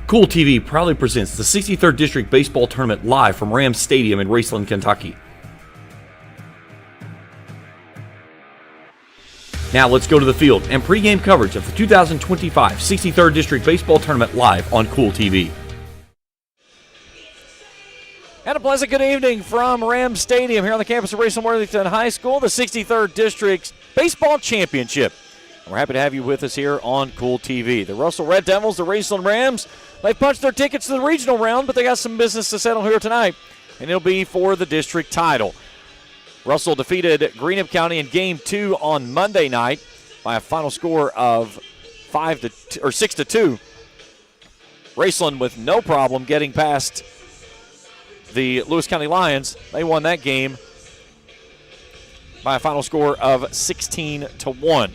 Kool TV proudly presents the 63rd District Baseball Tournament live from Rams Stadium in Raceland, Kentucky. Now let's go to the field and pregame coverage of the 2025 63rd District Baseball Tournament live on Kool TV. And a pleasant good evening from Rams Stadium here on the campus of Raceland Worthington High School, the 63rd District Baseball Championship. And we're happy to have you with us here on Kool TV. The Russell Red Devils, the Raceland Rams, they've punched their tickets to the regional round, but they got some business to settle here tonight, and it'll be for the district title. Russell defeated Greenup County in Game 2 on Monday night by a final score of 6-2. Raceland with no problem getting past the Lewis County Lions. They won that game by a final score of 16-1.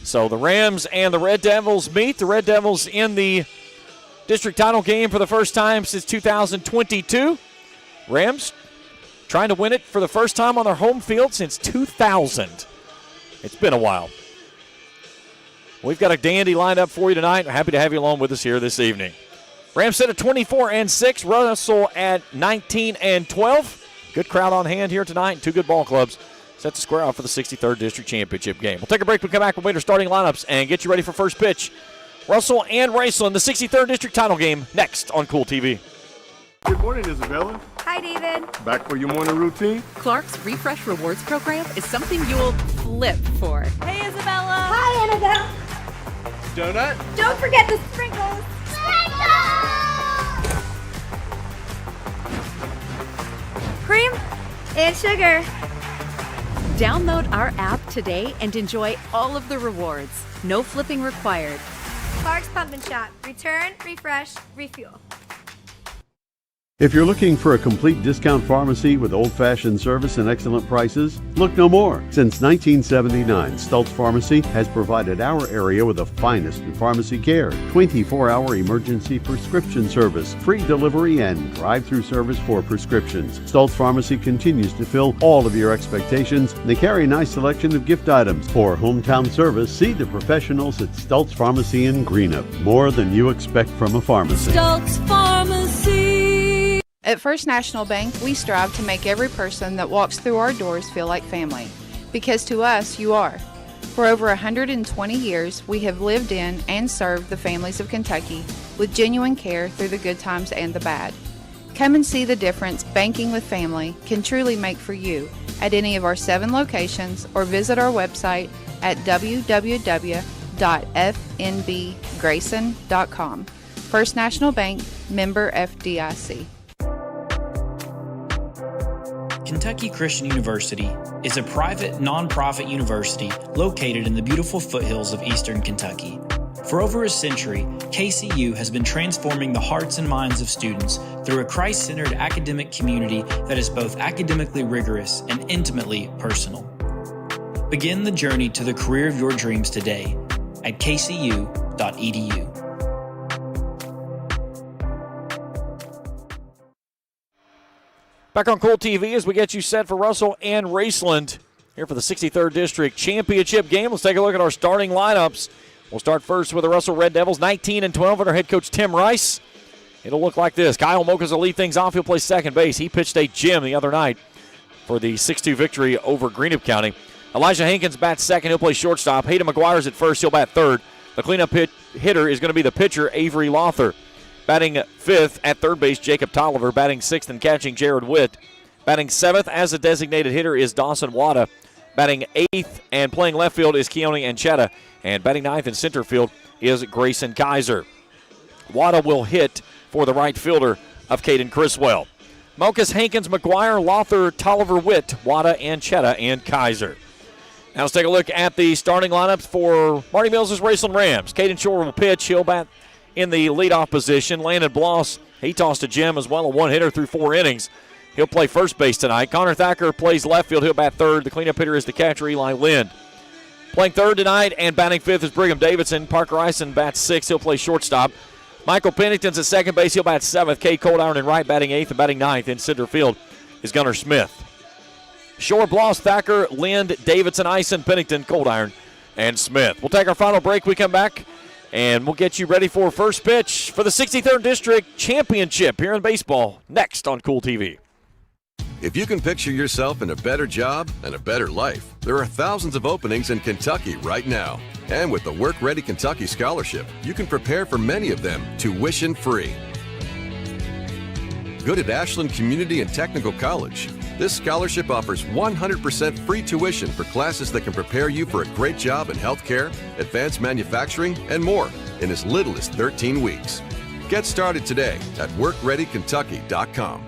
So the Rams and the Red Devils meet. The Red Devils in the district title game for the first time since 2022. Rams trying to win it for the first time on their home field since 2000. It's been a while. We've got a dandy lined up for you tonight. We're happy to have you along with us here this evening. Rams set at 24-6. Russell at 19-12. Good crowd on hand here tonight, and two good ball clubs set to square off for the 63rd District Championship game. We'll take a break. We'll come back. We'll wait our starting lineups and get you ready for first pitch. Russell and Raceland, the 63rd District title game, next on Kool TV. Good morning, Isabella. Hi, David. Back for your morning routine? Clark's Refresh Rewards program is something you'll flip for. Hey, Isabella. Hi, Annabelle. Donut? Don't forget the sprinkles. Cream and sugar. Download our app today and enjoy all of the rewards. No flipping required. Clark's Pump and Shop. Return, refresh, refuel. If you're looking for a complete discount pharmacy with old-fashioned service and excellent prices, look no more. Since 1979, Stultz Pharmacy has provided our area with the finest in pharmacy care, 24-hour emergency prescription service, free delivery, and drive-through service for prescriptions. Stultz Pharmacy continues to fill all of your expectations. They carry a nice selection of gift items. For hometown service, see the professionals at Stultz Pharmacy in Greenup. More than you expect from a pharmacy. Stultz Pharmacy. At First National Bank, we strive to make every person that walks through our doors feel like family. Because to us, you are. For over 120 years, we have lived in and served the families of Kentucky with genuine care through the good times and the bad. Come and see the difference banking with family can truly make for you at any of our 7 locations or visit our website at www.fnbgrayson.com. First National Bank, member FDIC. Kentucky Christian University is a private, nonprofit university located in the beautiful foothills of eastern Kentucky. For over a century, KCU has been transforming the hearts and minds of students through a Christ-centered academic community that is both academically rigorous and intimately personal. Begin the journey to the career of your dreams today at kcu.edu. Back on Kool TV as we get you set for Russell and Raceland here for the 63rd District Championship game. Let's take a look at our starting lineups. We'll start first with the Russell Red Devils, 19-12 under head coach Tim Rice. It'll look like this. Kyle Mokas will lead things off. He'll play second base. He pitched a gem the other night for the 6-2 victory over Greenup County. Elijah Hankins bats second. He'll play shortstop. Hayden McGuire's at first. He'll bat third. The cleanup hitter is going to be the pitcher, Avery Lother. Batting fifth at third base, Jacob Tolliver. Batting sixth and catching, Jared Witt. Batting seventh as a designated hitter is Dawson Wada. Batting eighth and playing left field is Keone Anchetta. And batting ninth in center field is Grayson Kaiser. Wada will hit for the right fielder of Caden Criswell. Mokas, Hankins, McGuire, Lother, Tolliver, Witt, Wada, Anchetta, and Kaiser. Now let's take a look at the starting lineups for Marty Mills' Raceland Rams. Caden Shore will pitch. He'll bat in the leadoff position. Landon Bloss, he tossed a gem as well, a one-hitter through 4 innings. He'll play first base tonight. Connor Thacker plays left field. He'll bat third. The cleanup hitter is the catcher, Eli Lind. Playing third tonight and batting fifth is Brigham Davidson. Parker Eisen bats sixth. He'll play shortstop. Michael Pennington's at second base. He'll bat seventh. Kay Coldiron in right, batting eighth, and batting ninth in center field is Gunnar Smith. Shore, Bloss, Thacker, Lind, Davidson, Eisen, Pennington, Coldiron, and Smith. We'll take our final break. We come back. And we'll get you ready for first pitch for the 63rd District Championship here in baseball next on Kool TV. If you can picture yourself in a better job and a better life, there are thousands of openings in Kentucky right now. And with the Work Ready Kentucky Scholarship, you can prepare for many of them tuition free. Good at Ashland Community and Technical College. This scholarship offers 100% free tuition for classes that can prepare you for a great job in healthcare, advanced manufacturing, and more in as little as 13 weeks. Get started today at workreadykentucky.com.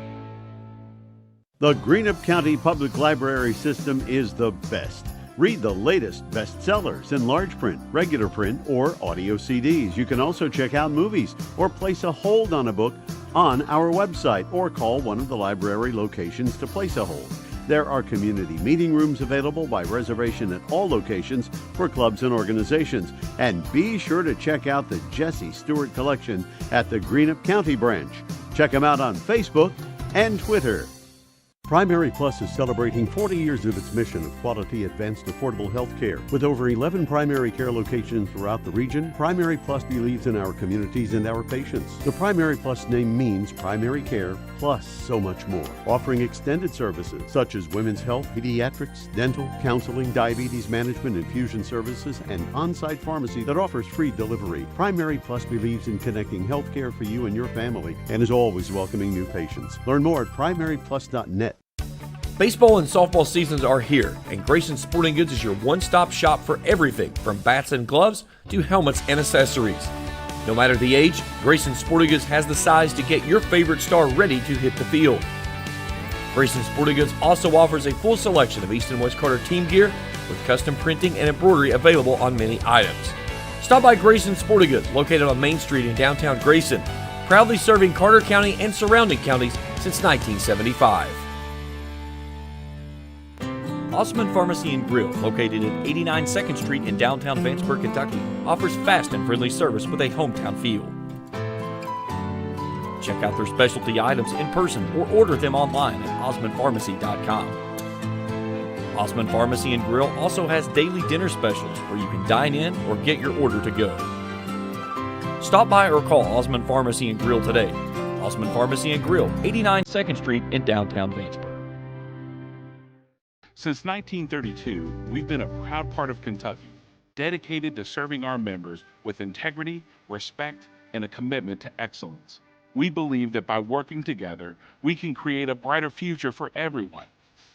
The Greenup County Public Library System is the best. Read the latest bestsellers in large print, regular print, or audio CDs. You can also check out movies or place a hold on a book on our website or call one of the library locations to place a hold. There are community meeting rooms available by reservation at all locations for clubs and organizations. And be sure to check out the Jesse Stewart collection at the Greenup County branch. Check them out on Facebook and Twitter. Primary Plus is celebrating 40 years of its mission of quality, advanced, affordable health care. With over 11 primary care locations throughout the region, Primary Plus believes in our communities and our patients. The Primary Plus name means primary care plus so much more, offering extended services such as women's health, pediatrics, dental, counseling, diabetes management, infusion services, and on-site pharmacy that offers free delivery. Primary Plus believes in connecting health care for you and your family and is always welcoming new patients. Learn more at primaryplus.net. Baseball and softball seasons are here, and Grayson Sporting Goods is your one-stop shop for everything from bats and gloves to helmets and accessories. No matter the age, Grayson Sporting Goods has the size to get your favorite star ready to hit the field. Grayson Sporting Goods also offers a full selection of East and West Carter team gear with custom printing and embroidery available on many items. Stop by Grayson Sporting Goods, located on Main Street in downtown Grayson, proudly serving Carter County and surrounding counties since 1975. Osman Pharmacy and Grill, located at 89 2nd Street in downtown Vanceburg, Kentucky, offers fast and friendly service with a hometown feel. Check out their specialty items in person or order them online at osmanpharmacy.com. Osman Pharmacy and Grill also has daily dinner specials where you can dine in or get your order to go. Stop by or call Osman Pharmacy and Grill today. Osman Pharmacy and Grill, 89 2nd Street in downtown Vanceburg. Since 1932, we've been a proud part of Kentucky, dedicated to serving our members with integrity, respect, and a commitment to excellence. We believe that by working together, we can create a brighter future for everyone.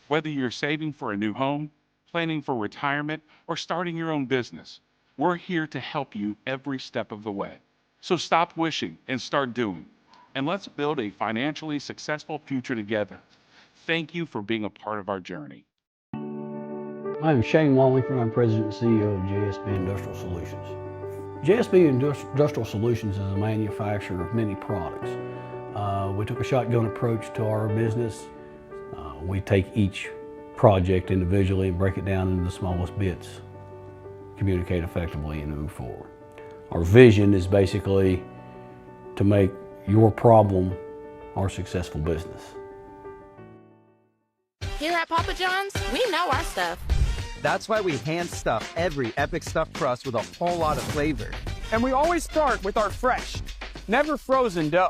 Whether you're saving for a new home, planning for retirement, or starting your own business, we're here to help you every step of the way. So stop wishing and start doing. And let's build a financially successful future together. Thank you for being a part of our journey. I'm Shane Wallingford. I'm President and CEO of JSB Industrial Solutions. JSB Industrial Solutions is a manufacturer of many products. We took a shotgun approach to our business. We take each project individually and break it down into the smallest bits, communicate effectively, and move forward. Our vision is basically to make your problem our successful business. Here at Papa John's, we know our stuff. That's why we hand stuff every Epic Stuffed Crust with a whole lot of flavor. And we always start with our fresh, never frozen dough.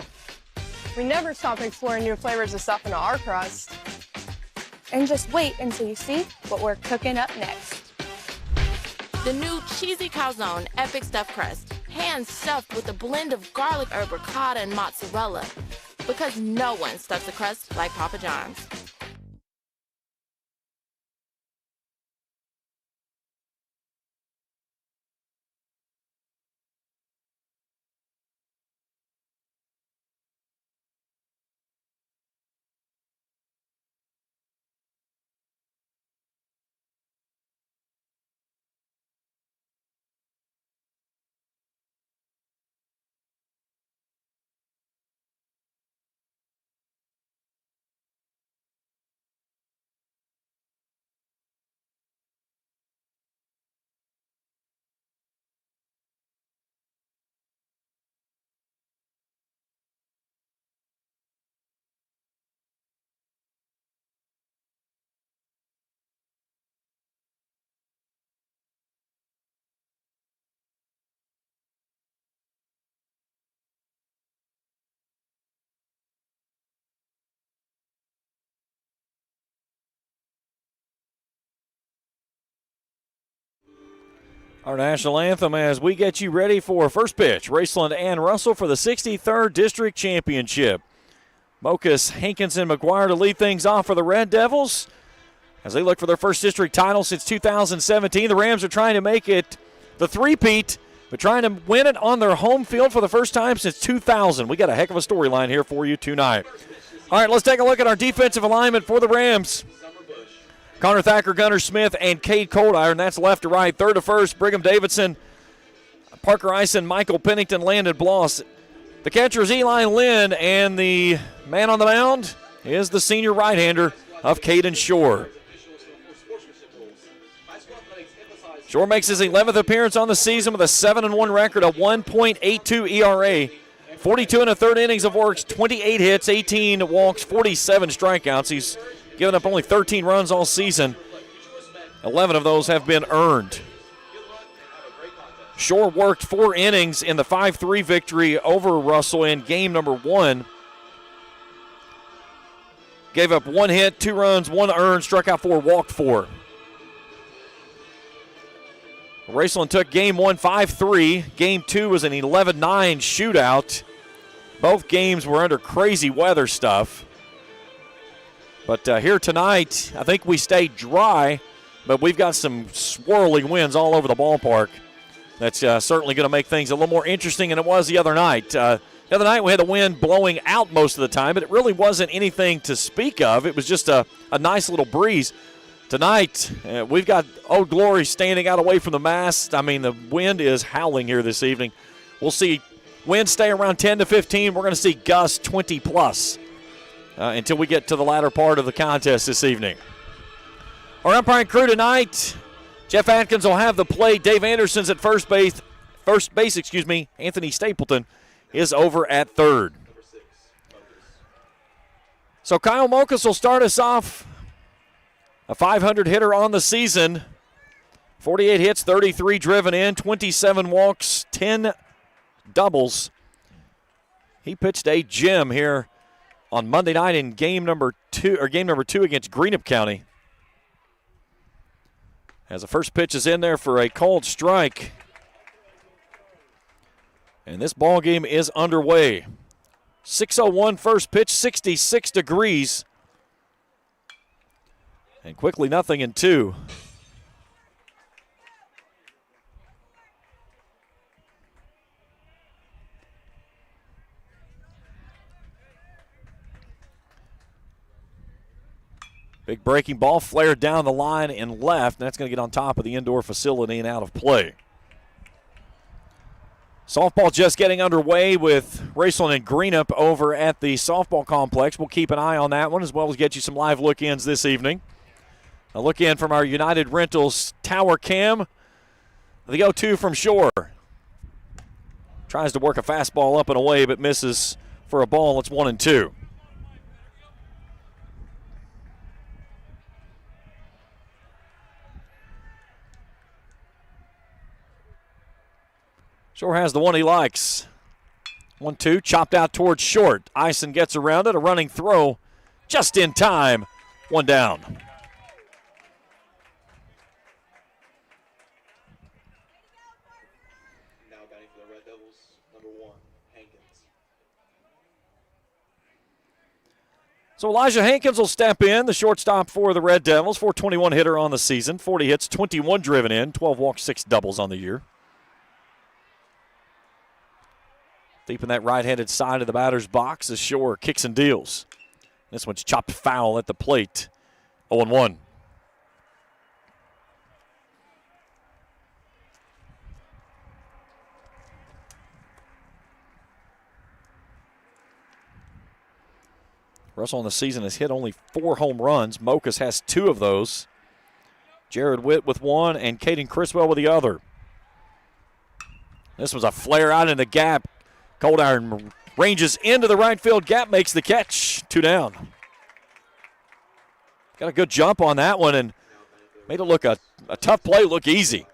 We never stop exploring new flavors of stuff into our crust. And just wait until you see what we're cooking up next. The new cheesy calzone Epic Stuffed Crust, hand stuffed with a blend of garlic herb ricotta and mozzarella. Because no one stuffs a crust like Papa John's. our national anthem as we get you ready for first pitch. Raceland and Russell for the 63rd District Championship. Mokus, Hankins, and McGuire to lead things off for the Red Devils as they look for their first district title since 2017. The Rams are trying to make it the three-peat, but trying to win it on their home field for the first time since 2000. We got a heck of a storyline here for you tonight. All right, let's take a look at our defensive alignment for the Rams. Connor Thacker, Gunnar Smith, and Cade Coldiron. That's left to right. Third to first, Brigham Davidson, Parker Ison, Michael Pennington, Landon Bloss. The catcher is Eli Lynn, and the man on the mound is the senior right-hander of Caden Shore. Shore makes his 11th appearance on the season with a 7-1 record, a 1.82 ERA, 42 and a third innings of work, 28 hits, 18 walks, 47 strikeouts. He's given up only 13 runs all season. 11 of those have been earned. Shore worked 4 innings in the 5-3 victory over Russell in game number 1. Gave up 1 hit, 2 runs, 1 earned, struck out 4, walked 4. Raceland took game 1 5-3. Game 2 was an 11-9 shootout. Both games were under crazy weather stuff. But here tonight, I think we stayed dry, but we've got some swirling winds all over the ballpark. That's certainly going to make things a little more interesting than it was the other night. The other night we had the wind blowing out most of the time, but it really wasn't anything to speak of. It was just a nice little breeze. Tonight, we've got Old Glory standing out away from the mast. I mean, the wind is howling here this evening. We'll see winds stay around 10 to 15. We're going to see gusts 20-plus. Until we get to the latter part of the contest this evening. Our umpiring crew tonight, Jeff Atkins will have the play. Dave Anderson's at first base. Anthony Stapleton is over at third. So Kyle Mokus will start us off. A 500 hitter on the season. 48 hits, 33 driven in, 27 walks, 10 doubles. He pitched a gem here on Monday night in game number 2 against Greenup County. As the first pitch is in there for a called strike. And this ball game is underway. 6:01 first pitch, 66 degrees. And quickly 0-2. Big breaking ball flared down the line and left. And that's going to get on top of the indoor facility and out of play. Softball just getting underway with Raceland and Greenup over at the softball complex. We'll keep an eye on that one as well as get you some live look-ins this evening. A look-in from our United Rentals tower cam. The 0-2 from Shore. Tries to work a fastball up and away but misses for a ball. It's 1-2. Shore has the one he likes. 1-2, chopped out towards short. Ison gets around it, a running throw just in time. 1 down. Now batting for the Red Devils, number 1, Hankins. So Elijah Hankins will step in, the shortstop for the Red Devils. 421 hitter on the season, 40 hits, 21 driven in, 12 walks, 6 doubles on the year. Deep in that right-handed side of the batter's box as Shore kicks and deals. This one's chopped foul at the plate. 0-1. Russell on the season has hit only 4 home runs. Mokus has 2 of those. Jared Witt with 1 and Caden Criswell with the other. This was a flare out in the gap. Coldiron ranges into the right field gap, makes the catch. 2 down. Got a good jump on that one and made it look a tough play look easy.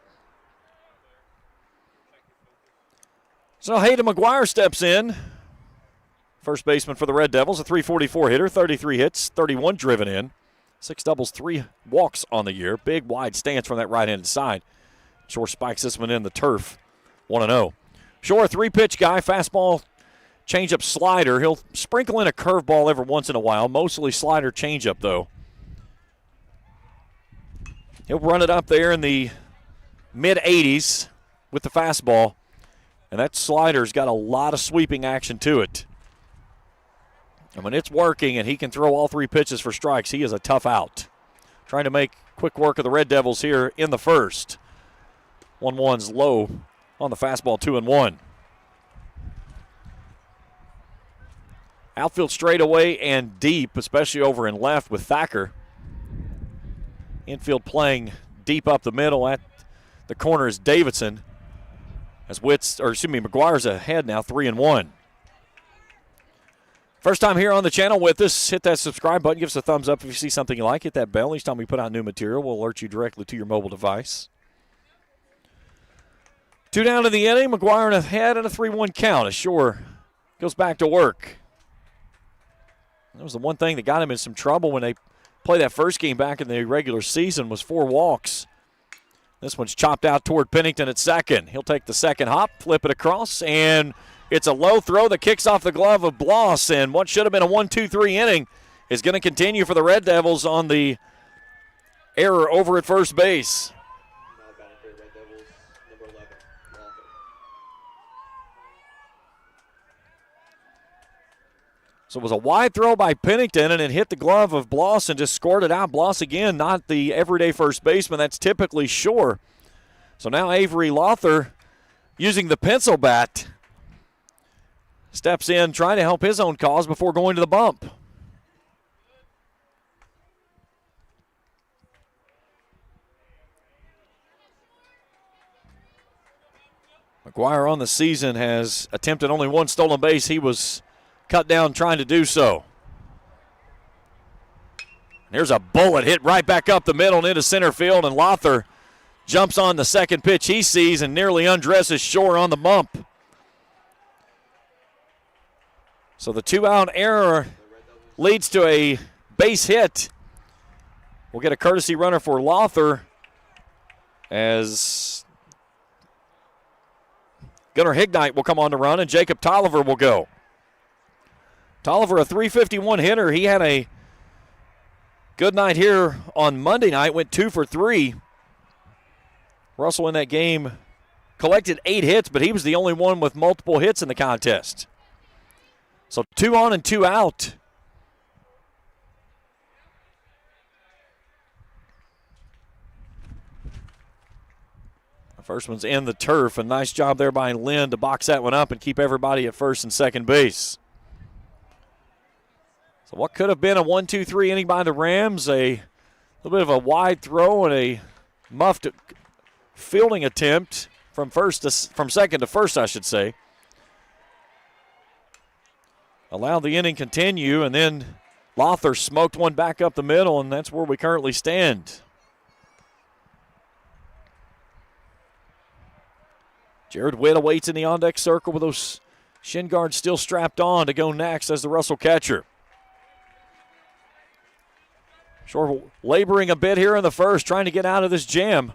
So Hayden McGuire steps in. First baseman for the Red Devils, a 344 hitter, 33 hits, 31 driven in, 6 doubles, 3 walks on the year. Big wide stance from that right-handed side. Shore spikes this one in the turf, 1-0. Shore, a 3-pitch guy, fastball, changeup, slider. He'll sprinkle in a curveball every once in a while, mostly slider, changeup, though. He'll run it up there in the mid-80s with the fastball, and that slider's got a lot of sweeping action to it. And when it's working and he can throw all 3 pitches for strikes, he is a tough out. Trying to make quick work of the Red Devils here in the first. 1-1's low on the fastball, 2-1. Outfield straightaway and deep, especially over in left with Thacker. Infield playing deep up the middle. At the corner is Davidson. As McGuire's ahead now, 3-1. First time here on the channel with us, hit that subscribe button. Give us a thumbs up if you see something you like. Hit that bell. Each time we put out new material, we'll alert you directly to your mobile device. 2 down in the inning. McGuire ahead and a 3-1 count. As Shore goes back to work. That was the one thing that got him in some trouble when they played that first game back in the regular season was 4 walks. This one's chopped out toward Pennington at second. He'll take the second hop, flip it across, and it's a low throw that kicks off the glove of Bloss, and what should have been a 1-2-3 inning is going to continue for the Red Devils on the error over at first base. So it was a wide throw by Pennington, and it hit the glove of Bloss and just scored it out. Bloss, again, not the everyday first baseman. That's typically Shore. So now Avery Lother, using the pencil bat, steps in trying to help his own cause before going to the bump. McGuire on the season has attempted only 1 stolen base. He was cut down trying to do so. There's a bullet hit right back up the middle and into center field, and Lother jumps on the second pitch he sees and nearly undresses Shore on the bump. So the 2-out error leads to a base hit. We'll get a courtesy runner for Lother as Gunnar Hignite will come on to run and Jacob Tolliver will go. Tolliver, a .351 hitter. He had a good night here on Monday night, went 2 for 3. Russell in that game collected 8 hits, but he was the only one with multiple hits in the contest. So 2 on and 2 out. The first one's in the turf. A nice job there by Lynn to box that one up and keep everybody at first and second base. So what could have been a 1-2-3 inning by the Rams, a little bit of a wide throw and a muffed fielding attempt from second to first, I should say. Allowed the inning continue, and then Lother smoked one back up the middle, and that's where we currently stand. Jared Witt awaits in the on-deck circle with those shin guards still strapped on to go next as the Russell catcher. Shore laboring a bit here in the first, trying to get out of this jam.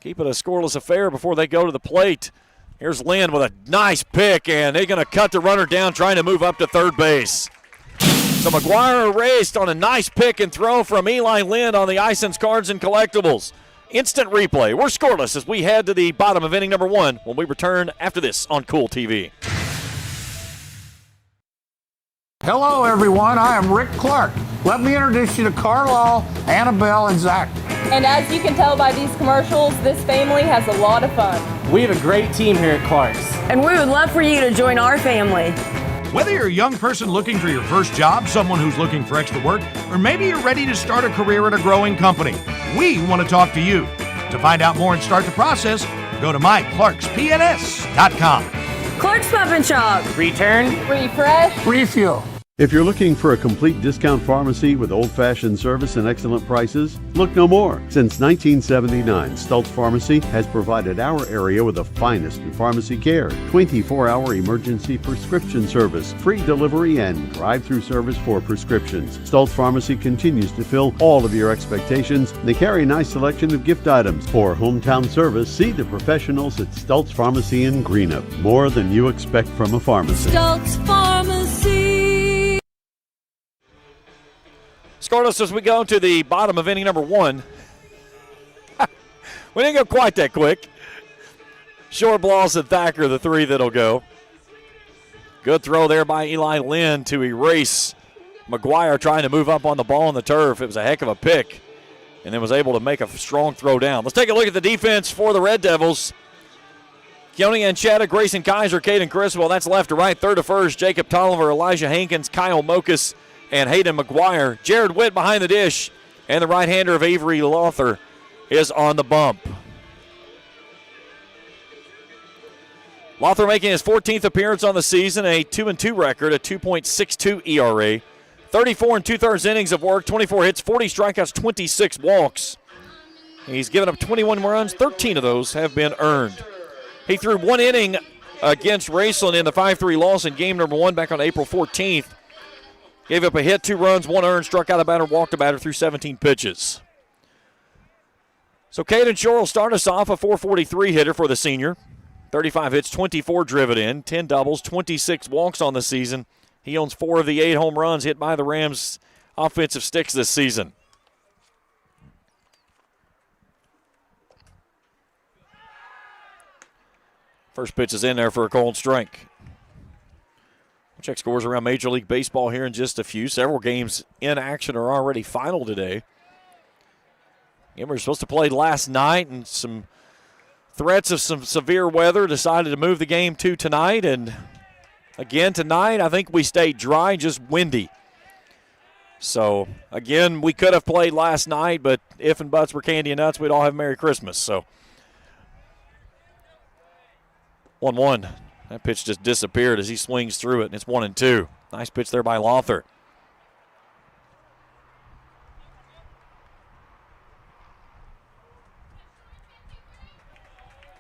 Keep it a scoreless affair before they go to the plate. Here's Lynn with a nice pick, and they're going to cut the runner down, trying to move up to third base. So McGuire erased on a nice pick and throw from Eli Lynn on the Isons Cards and Collectibles. Instant replay. We're scoreless as we head to the bottom of inning number 1 when we return after this on Kool TV. Hello, everyone. I am Rick Clark. Let me introduce you to Carlisle, Annabelle, and Zach. And as you can tell by these commercials, this family has a lot of fun. We have a great team here at Clark's. And we would love for you to join our family. Whether you're a young person looking for your first job, someone who's looking for extra work, or maybe you're ready to start a career at a growing company, we want to talk to you. To find out more and start the process, go to myclarkspns.com. Clark's Pop and Shop. Return, refresh, refuel. If you're looking for a complete discount pharmacy with old-fashioned service and excellent prices, look no more. Since 1979, Stultz Pharmacy has provided our area with the finest in pharmacy care, 24-hour emergency prescription service, free delivery, and drive-through service for prescriptions. Stultz Pharmacy continues to fill all of your expectations. They carry a nice selection of gift items. For hometown service, see the professionals at Stultz Pharmacy in Greenup. More than you expect from a pharmacy. Stultz Pharmacy. Scoreless as we go to the bottom of inning number 1. We didn't go quite that quick. Short balls and Thacker, the 3 that'll go. Good throw there by Eli Lynn to erase McGuire trying to move up on the ball on the turf. It was a heck of a pick, and then was able to make a strong throw down. Let's take a look at the defense for the Red Devils. Keone Anchetta, Grayson Kaiser, Caden Criswell. That's left to right. Third to first, Jacob Tolliver, Elijah Hankins, Kyle Mokus, and Hayden McGuire. Jared Witt behind the dish, and the right-hander of Avery Lothar is on the bump. Lothar making his 14th appearance on the season, a 2-2 record, a 2.62 ERA. 34 2/3 innings of work, 24 hits, 40 strikeouts, 26 walks. He's given up 21 runs, 13 of those have been earned. He threw 1 inning against Raceland in the 5-3 loss in game number 1 back on April 14th. Gave up a hit, 2 runs, 1 earned, struck out a batter, walked a batter through 17 pitches. So Caden Shore will start us off, a .443 hitter for the senior. 35 hits, 24 driven in, 10 doubles, 26 walks on the season. He owns 4 of the 8 home runs hit by the Rams' offensive sticks this season. First pitch is in there for a cold strike. We'll check scores around Major League Baseball here in just a few. Several games in action are already final today. Game we were supposed to play last night, and some threats of some severe weather decided to move the game to tonight. And again tonight, I think we stayed dry, just windy. So again, we could have played last night, but if and buts were candy and nuts, we'd all have Merry Christmas. So 1-1. That pitch just disappeared as he swings through it, and it's 1-2. Nice pitch there by Lothar.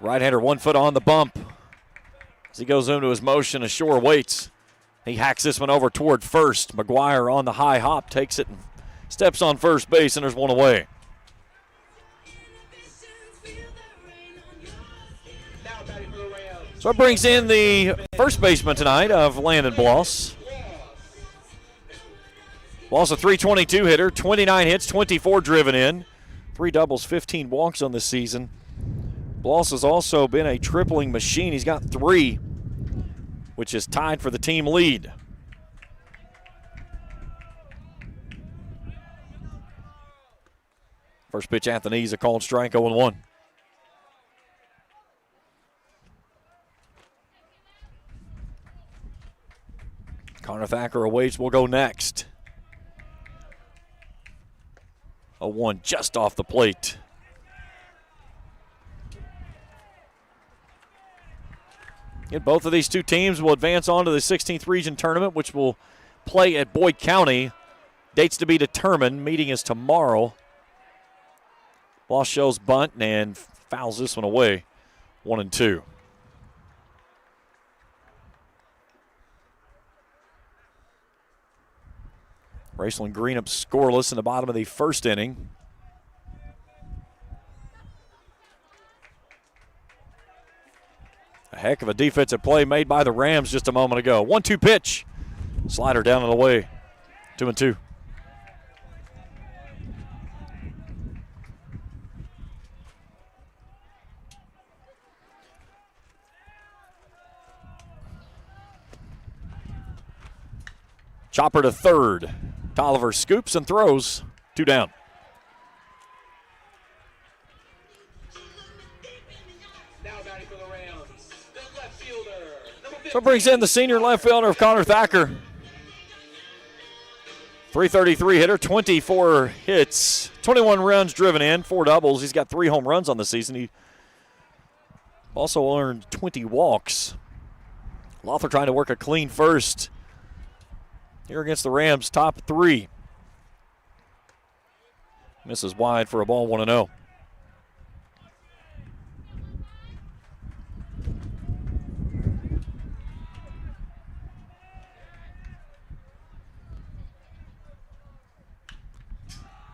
Right-hander 1 foot on the bump. As he goes into his motion, Ashore waits. He hacks this one over toward first. McGuire on the high hop takes it and steps on first base, and there's 1 away. So it brings in the first baseman tonight of Landon Bloss. Bloss a .322 hitter, 29 hits, 24 driven in, 3 doubles, 15 walks on the season. Bloss has also been a tripling machine. He's got 3, which is tied for the team lead. First pitch, Anthony's a called strike, 0-1. Connor Thacker awaits, will go next. 0-1 just off the plate. And both of these two teams will advance on to the 16th region tournament, which will play at Boyd County. Dates to be determined. Meeting is tomorrow. Bloss shows bunt and fouls this one away. 1-2. Raceland Greenup scoreless in the bottom of the first inning. A heck of a defensive play made by the Rams just a moment ago. 1-2 pitch. Slider down and away. 2-2. Chopper to third. Tolliver scoops and throws. 2 down. So it brings in the senior left fielder of Connor Thacker. .333 hitter, 24 hits, 21 runs driven in, 4 doubles. He's got 3 home runs on the season. He also earned 20 walks. Lothar trying to work a clean first. here against the Rams' top 3. Misses wide for a ball, 1-0.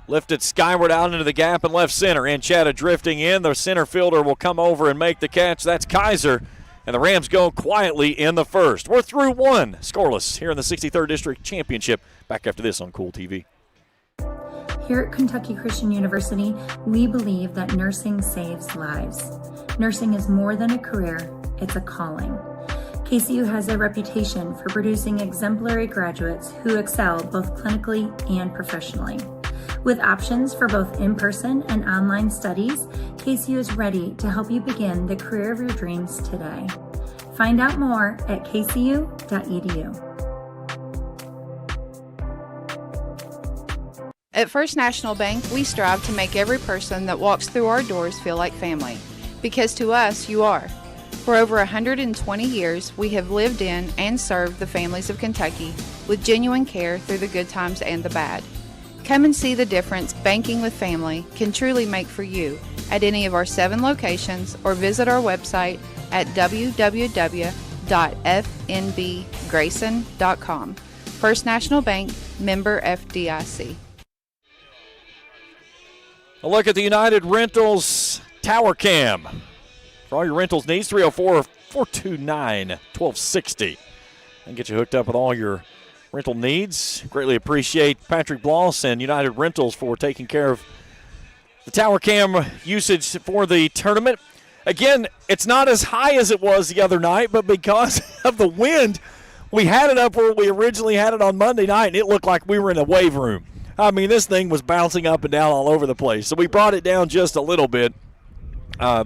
Lifted skyward out into the gap in left center. Anchetta drifting in. The center fielder will come over and make the catch. That's Kaiser. And the Rams go quietly in the first. We're through 1 scoreless here in the 63rd District Championship. Back after this on Kool TV. Here at Kentucky Christian University, we believe that nursing saves lives. Nursing is more than a career, it's a calling. KCU has a reputation for producing exemplary graduates who excel both clinically and professionally. With options for both in-person and online studies, KCU is ready to help you begin the career of your dreams today. Find out more at kcu.edu. At First National Bank, we strive to make every person that walks through our doors feel like family. Because to us, you are. For over 120 years, we have lived in and served the families of Kentucky with genuine care through the good times and the bad. Come and see the difference banking with family can truly make for you at any of our 7 locations or visit our website at www.fnbgrayson.com. First National Bank, member FDIC. A look at the United Rentals Tower Cam. For all your rentals needs, 304-429-1260. And get you hooked up with all your rental needs. Greatly appreciate Patrick Bloss and United Rentals for taking care of the Tower Cam usage for the tournament. Again, it's not as high as it was the other night, but because of the wind, we had it up where we originally had it on Monday night, and it looked like we were in a wave room. I mean, this thing was bouncing up and down all over the place. So we brought it down just a little bit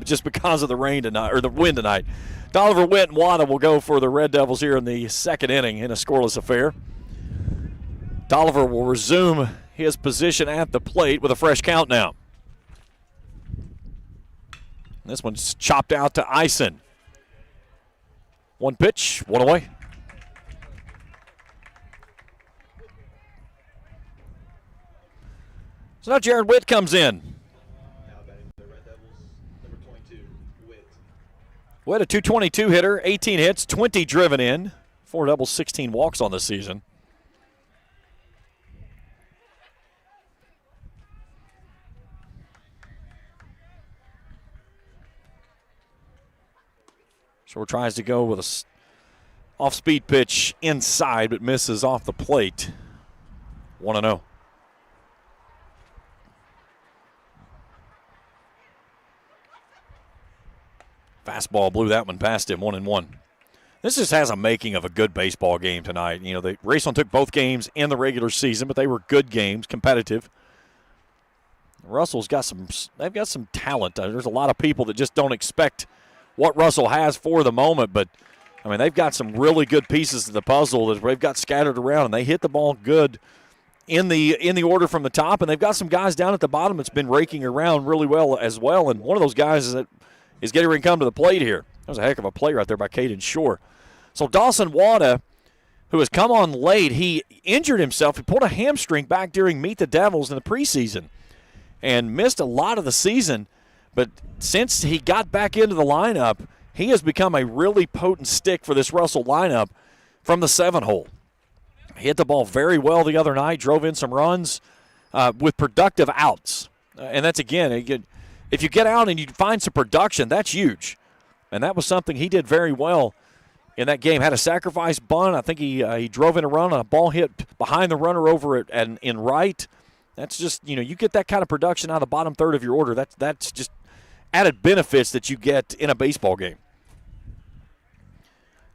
just because of the rain tonight, or the wind tonight. Dolliver, Witt, and Wada will go for the Red Devils here in the second inning in a scoreless affair. Dolliver will resume his position at the plate with a fresh count now. This one's chopped out to Eisen. 1 pitch, 1 away. So now Jared Witt comes in. Witt, a .222 hitter, 18 hits, 20 driven in, 4 doubles, 16 walks on the season. Short tries to go with a off-speed pitch inside, but misses off the plate. 1-0. Fastball blew that one past him, 1-1. This just has a making of a good baseball game tonight. You know, Raceland took both games in the regular season, but they were good games, competitive. Russell's got they've got some talent. There's a lot of people that just don't expect what Russell has for the moment, but I mean, they've got some really good pieces of the puzzle that they've got scattered around, and they hit the ball good in the order from the top, and they've got some guys down at the bottom that's been raking around really well as well, and one of those guys is getting ready to come to the plate here. That was a heck of a play right there by Caden Shore. So Dawson Wada, who has come on late, he injured himself. He pulled a hamstring back during Meet the Devils in the preseason and missed a lot of the season. But since he got back into the lineup, he has become a really potent stick for this Russell lineup from the 7-hole. He hit the ball very well the other night, drove in some runs with productive outs. And that's, again, if you get out and you find some production, that's huge. And that was something he did very well in that game. Had a sacrifice bunt. I think he drove in a run on a ball hit behind the runner over in right. That's just, you get that kind of production out of the bottom third of your order. That's just added benefits that you get in a baseball game.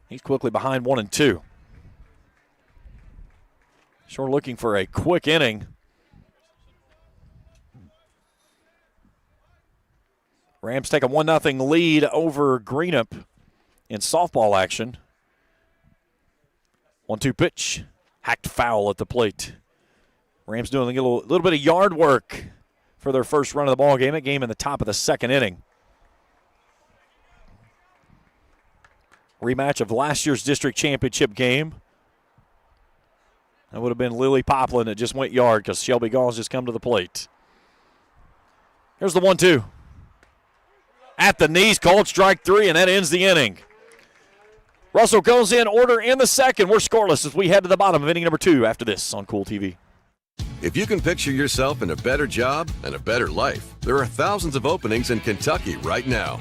He's quickly behind 1-2. Shore looking for a quick inning. Rams take a 1-0 lead over Greenup in softball action. 1-2 pitch. Hacked foul at the plate. Rams doing a little bit of yard work for their first run of the ball game. That game in the top of the second inning. Rematch of last year's district championship game. That would have been Lily Poplin that just went yard because Shelby Gall's just come to the plate. Here's the 1-2. At the knees, called strike 3, and that ends the inning. Russell goes in order in the second. We're scoreless as we head to the bottom of inning number 2 after this on Kool TV. If you can picture yourself in a better job and a better life, there are thousands of openings in Kentucky right now.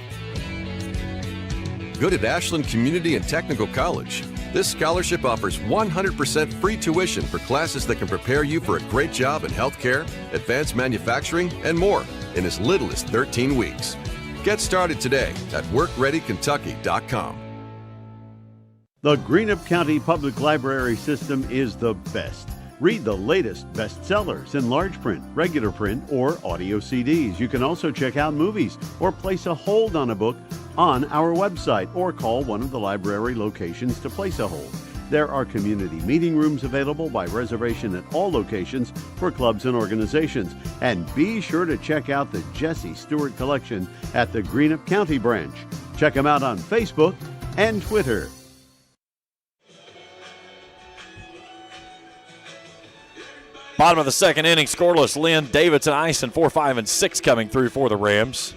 Good at Ashland Community and Technical College. This scholarship offers 100% free tuition for classes that can prepare you for a great job in healthcare, advanced manufacturing, and more in as little as 13 weeks. Get started today at workreadykentucky.com. The Greenup County Public Library System is the best. Read the latest bestsellers in large print, regular print, or audio CDs. You can also check out movies or place a hold on a book on our website or call one of the library locations to place a hold. There are community meeting rooms available by reservation at all locations for clubs and organizations. And be sure to check out the Jesse Stewart collection at the Greenup County branch. Check them out on Facebook and Twitter. Bottom of the second inning, scoreless. Lynn, Davidson, Ison, 4, 5, and 6 coming through for the Rams.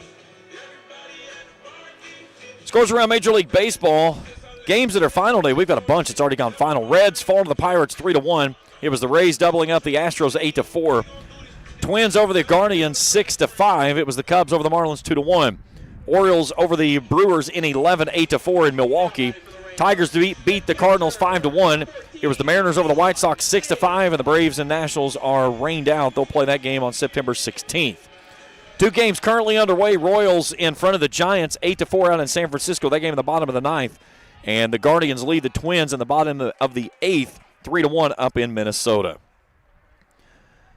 Scores around Major League Baseball. Games that are final day, we've got a bunch. It's already gone final. Reds fall to the Pirates 3-1. It was the Rays doubling up the Astros 8-4. Twins over the Guardians 6-5. It was the Cubs over the Marlins 2-1. Orioles over the Brewers in 11, 8-4 in Milwaukee. Tigers beat the Cardinals 5-1. It was the Mariners over the White Sox 6-5, and the Braves and Nationals are rained out. They'll play that game on September 16th. 2 games currently underway. Royals in front of the Giants 8-4 out in San Francisco. That game in the bottom of the 9th. And the Guardians lead the Twins in the bottom of the 8th, 3-1 up in Minnesota.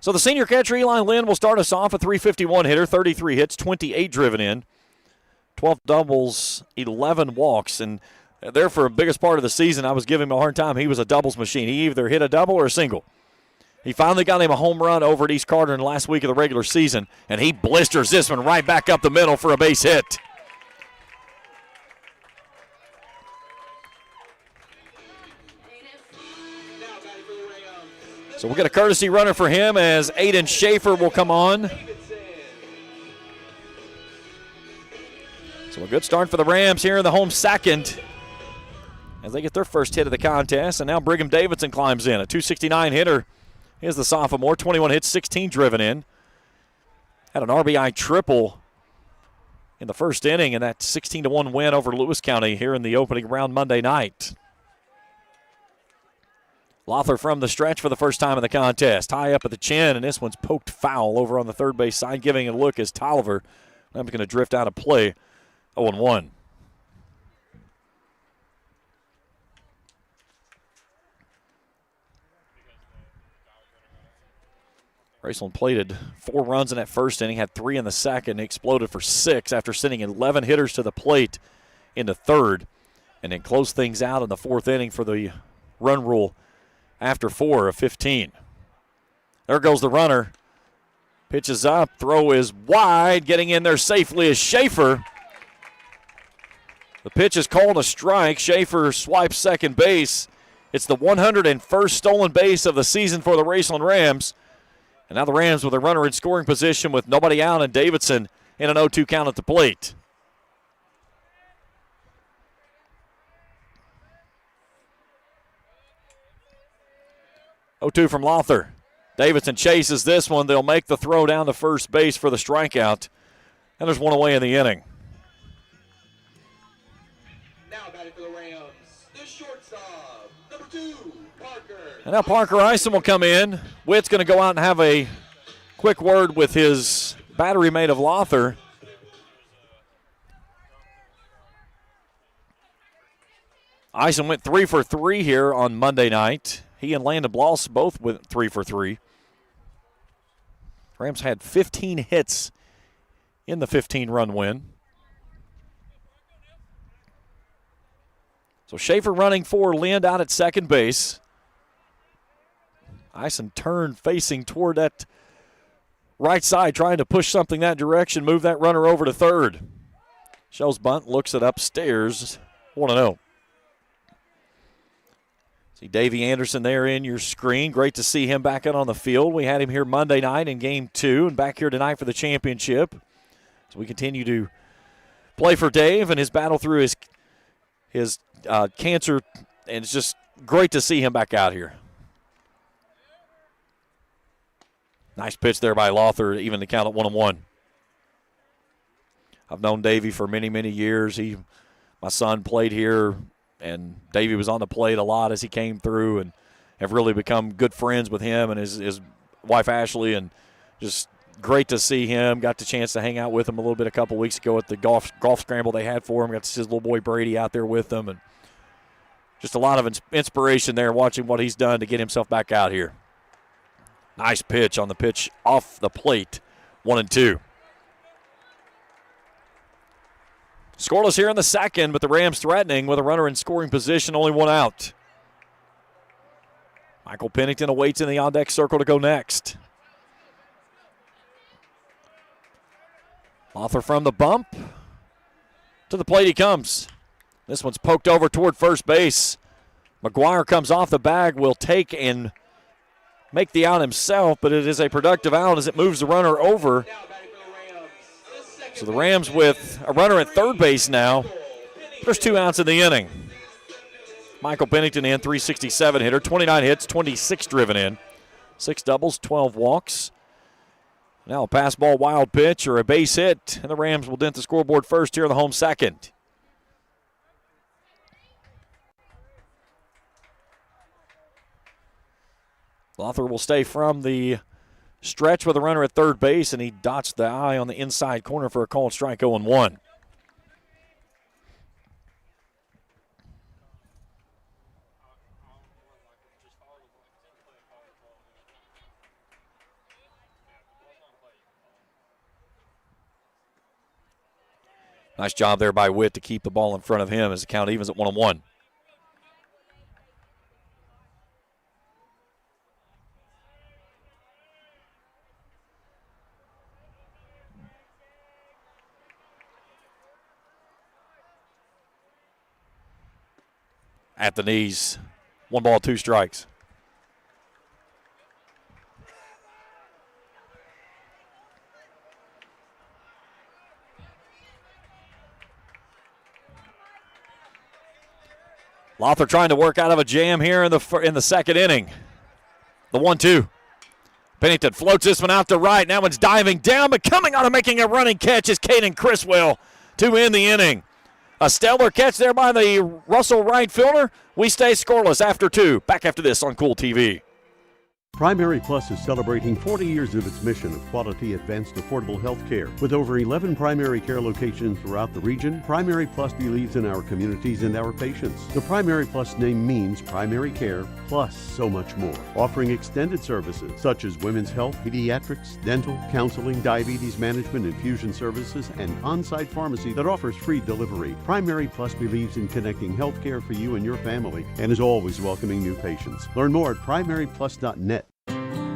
So the senior catcher Eli Lynn will start us off, a .351 hitter, 33 hits, 28 driven in, 12 doubles, 11 walks. And there for the biggest part of the season, I was giving him a hard time. He was a doubles machine. He either hit a double or a single. He finally got him a home run over at East Carter in the last week of the regular season, and he blisters this one right back up the middle for a base hit. So we'll get a courtesy runner for him as Aiden Schaefer will come on. So a good start for the Rams here in the home second as they get their first hit of the contest. And now Brigham Davidson climbs in, a .269 hitter. Here's the sophomore, 21 hits, 16 driven in. Had an RBI triple in the first inning in that 16-1 win over Lewis County here in the opening round Monday night. Lothar from the stretch for the first time in the contest. High up at the chin, and this one's poked foul over on the third base side, giving a look as Tolliver. I'm going to drift out of play, 0-1. Raceland plated 4 runs in that first inning, had 3 in the second, and exploded for 6 after sending 11 hitters to the plate in the third, and then closed things out in the 4th inning for the run rule after 4 of 15. There goes the runner. Pitches up, throw is wide. Getting in there safely is Schaefer. The pitch is called a strike. Schaefer swipes second base. It's the 101st stolen base of the season for the Raceland Rams. And now the Rams with a runner in scoring position with nobody out and Davidson in an 0-2 count at the plate. .02 from Lothar. Davidson chases this one. They'll make the throw down to first base for the strikeout. And there's one away in the inning. Now batting for the Rams, the shortstop, number 2, Parker. And now Parker Ison will come in. Witt's going to go out and have a quick word with his battery mate of Lothar. Ison went 3 for 3 here on Monday night. He and Landon Bloss both went 3 for 3. Rams had 15 hits in the 15-run win. So Schaefer running for Lind out at second base. Ison turned facing toward that right side, trying to push something that direction, move that runner over to third. Shows bunt, looks it upstairs, 1-0. See Davey Anderson there in your screen. Great to see him back out on the field. We had him here Monday night in Game 2 and back here tonight for the championship. So we continue to play for Dave and his battle through his cancer, and it's just great to see him back out here. Nice pitch there by Lothar, even to count at 1-1. I've known Davey for many, many years. My son played here, and Davey was on the plate a lot as he came through, and have really become good friends with him and his wife Ashley, and just great to see him. Got the chance to hang out with him a little bit a couple weeks ago at the golf scramble they had for him. Got to see his little boy Brady out there with them, and just a lot of inspiration there watching what he's done to get himself back out here. Nice pitch on the pitch off the plate, 1-2. Scoreless here in the second, but the Rams threatening with a runner in scoring position, only one out. Michael Pennington awaits in the on-deck circle to go next. Lothar from the bump. To the plate he comes. This one's poked over toward first base. McGuire comes off the bag, will take and make the out himself, but it is a productive out as it moves the runner over. So the Rams with a runner at third base now. There's 2 outs in the inning. Michael Pennington in, 367 hitter, 29 hits, 26 driven in, 6 doubles, 12 walks. Now a pass ball, wild pitch, or a base hit, and the Rams will dent the scoreboard first here in the home second. Lothar will stay from the stretch with a runner at third base, and he dots the eye on the inside corner for a called strike, 0-1. Nice job there by Witt to keep the ball in front of him as the count evens at 1-1. At the knees, 1 ball, 2 strikes. Lothar trying to work out of a jam here in the second inning. The 1-2. Pennington floats this one out to right. Now one's diving down, but coming on and making a running catch is Caden Criswell to end the inning. A stellar catch there by the Russell right fielder. We stay scoreless after 2. Back after this on Kool TV. Primary Plus is celebrating 40 years of its mission of quality, advanced, affordable health care. With over 11 primary care locations throughout the region, Primary Plus believes in our communities and our patients. The Primary Plus name means primary care plus so much more. Offering extended services such as women's health, pediatrics, dental, counseling, diabetes management, infusion services, and on-site pharmacy that offers free delivery. Primary Plus believes in connecting health care for you and your family and is always welcoming new patients. Learn more at primaryplus.net.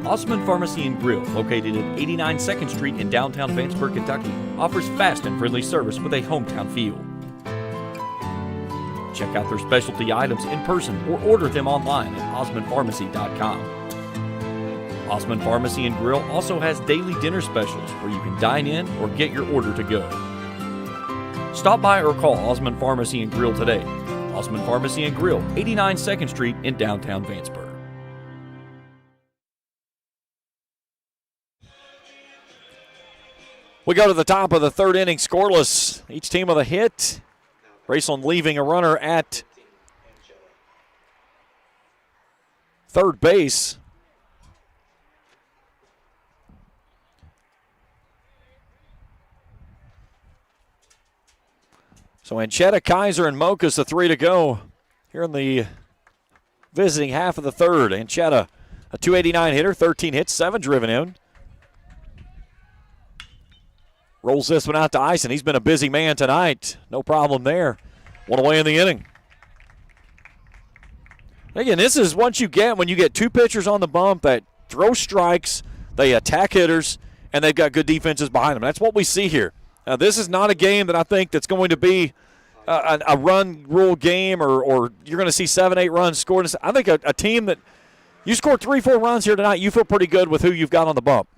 Osmond Pharmacy and Grill, located at 89 2nd Street in downtown Vanceburg, Kentucky, offers fast and friendly service with a hometown feel. Check out their specialty items in person or order them online at osmondpharmacy.com. Osmond Pharmacy and Grill also has daily dinner specials where you can dine in or get your order to go. Stop by or call Osmond Pharmacy and Grill today. Osmond Pharmacy and Grill, 89 2nd Street in downtown Vanceburg. We go to the top of the third inning, scoreless. Each team with a hit. Raceland leaving a runner at third base. So Anchetta, Kaiser, and Mokas, the 3 to go here in the visiting half of the third. Anchetta, a 289 hitter, 13 hits, 7 driven in. Rolls this one out to Ison. He's been a busy man tonight. No problem there. 1 away in the inning. Again, this is what you get when you get 2 pitchers on the bump that throw strikes, they attack hitters, and they've got good defenses behind them. That's what we see here. Now, this is not a game that I think that's going to be a run rule game or you're going to see 7-8 runs scored. I think a team that you scored 3-4 runs here tonight, you feel pretty good with who you've got on the bump.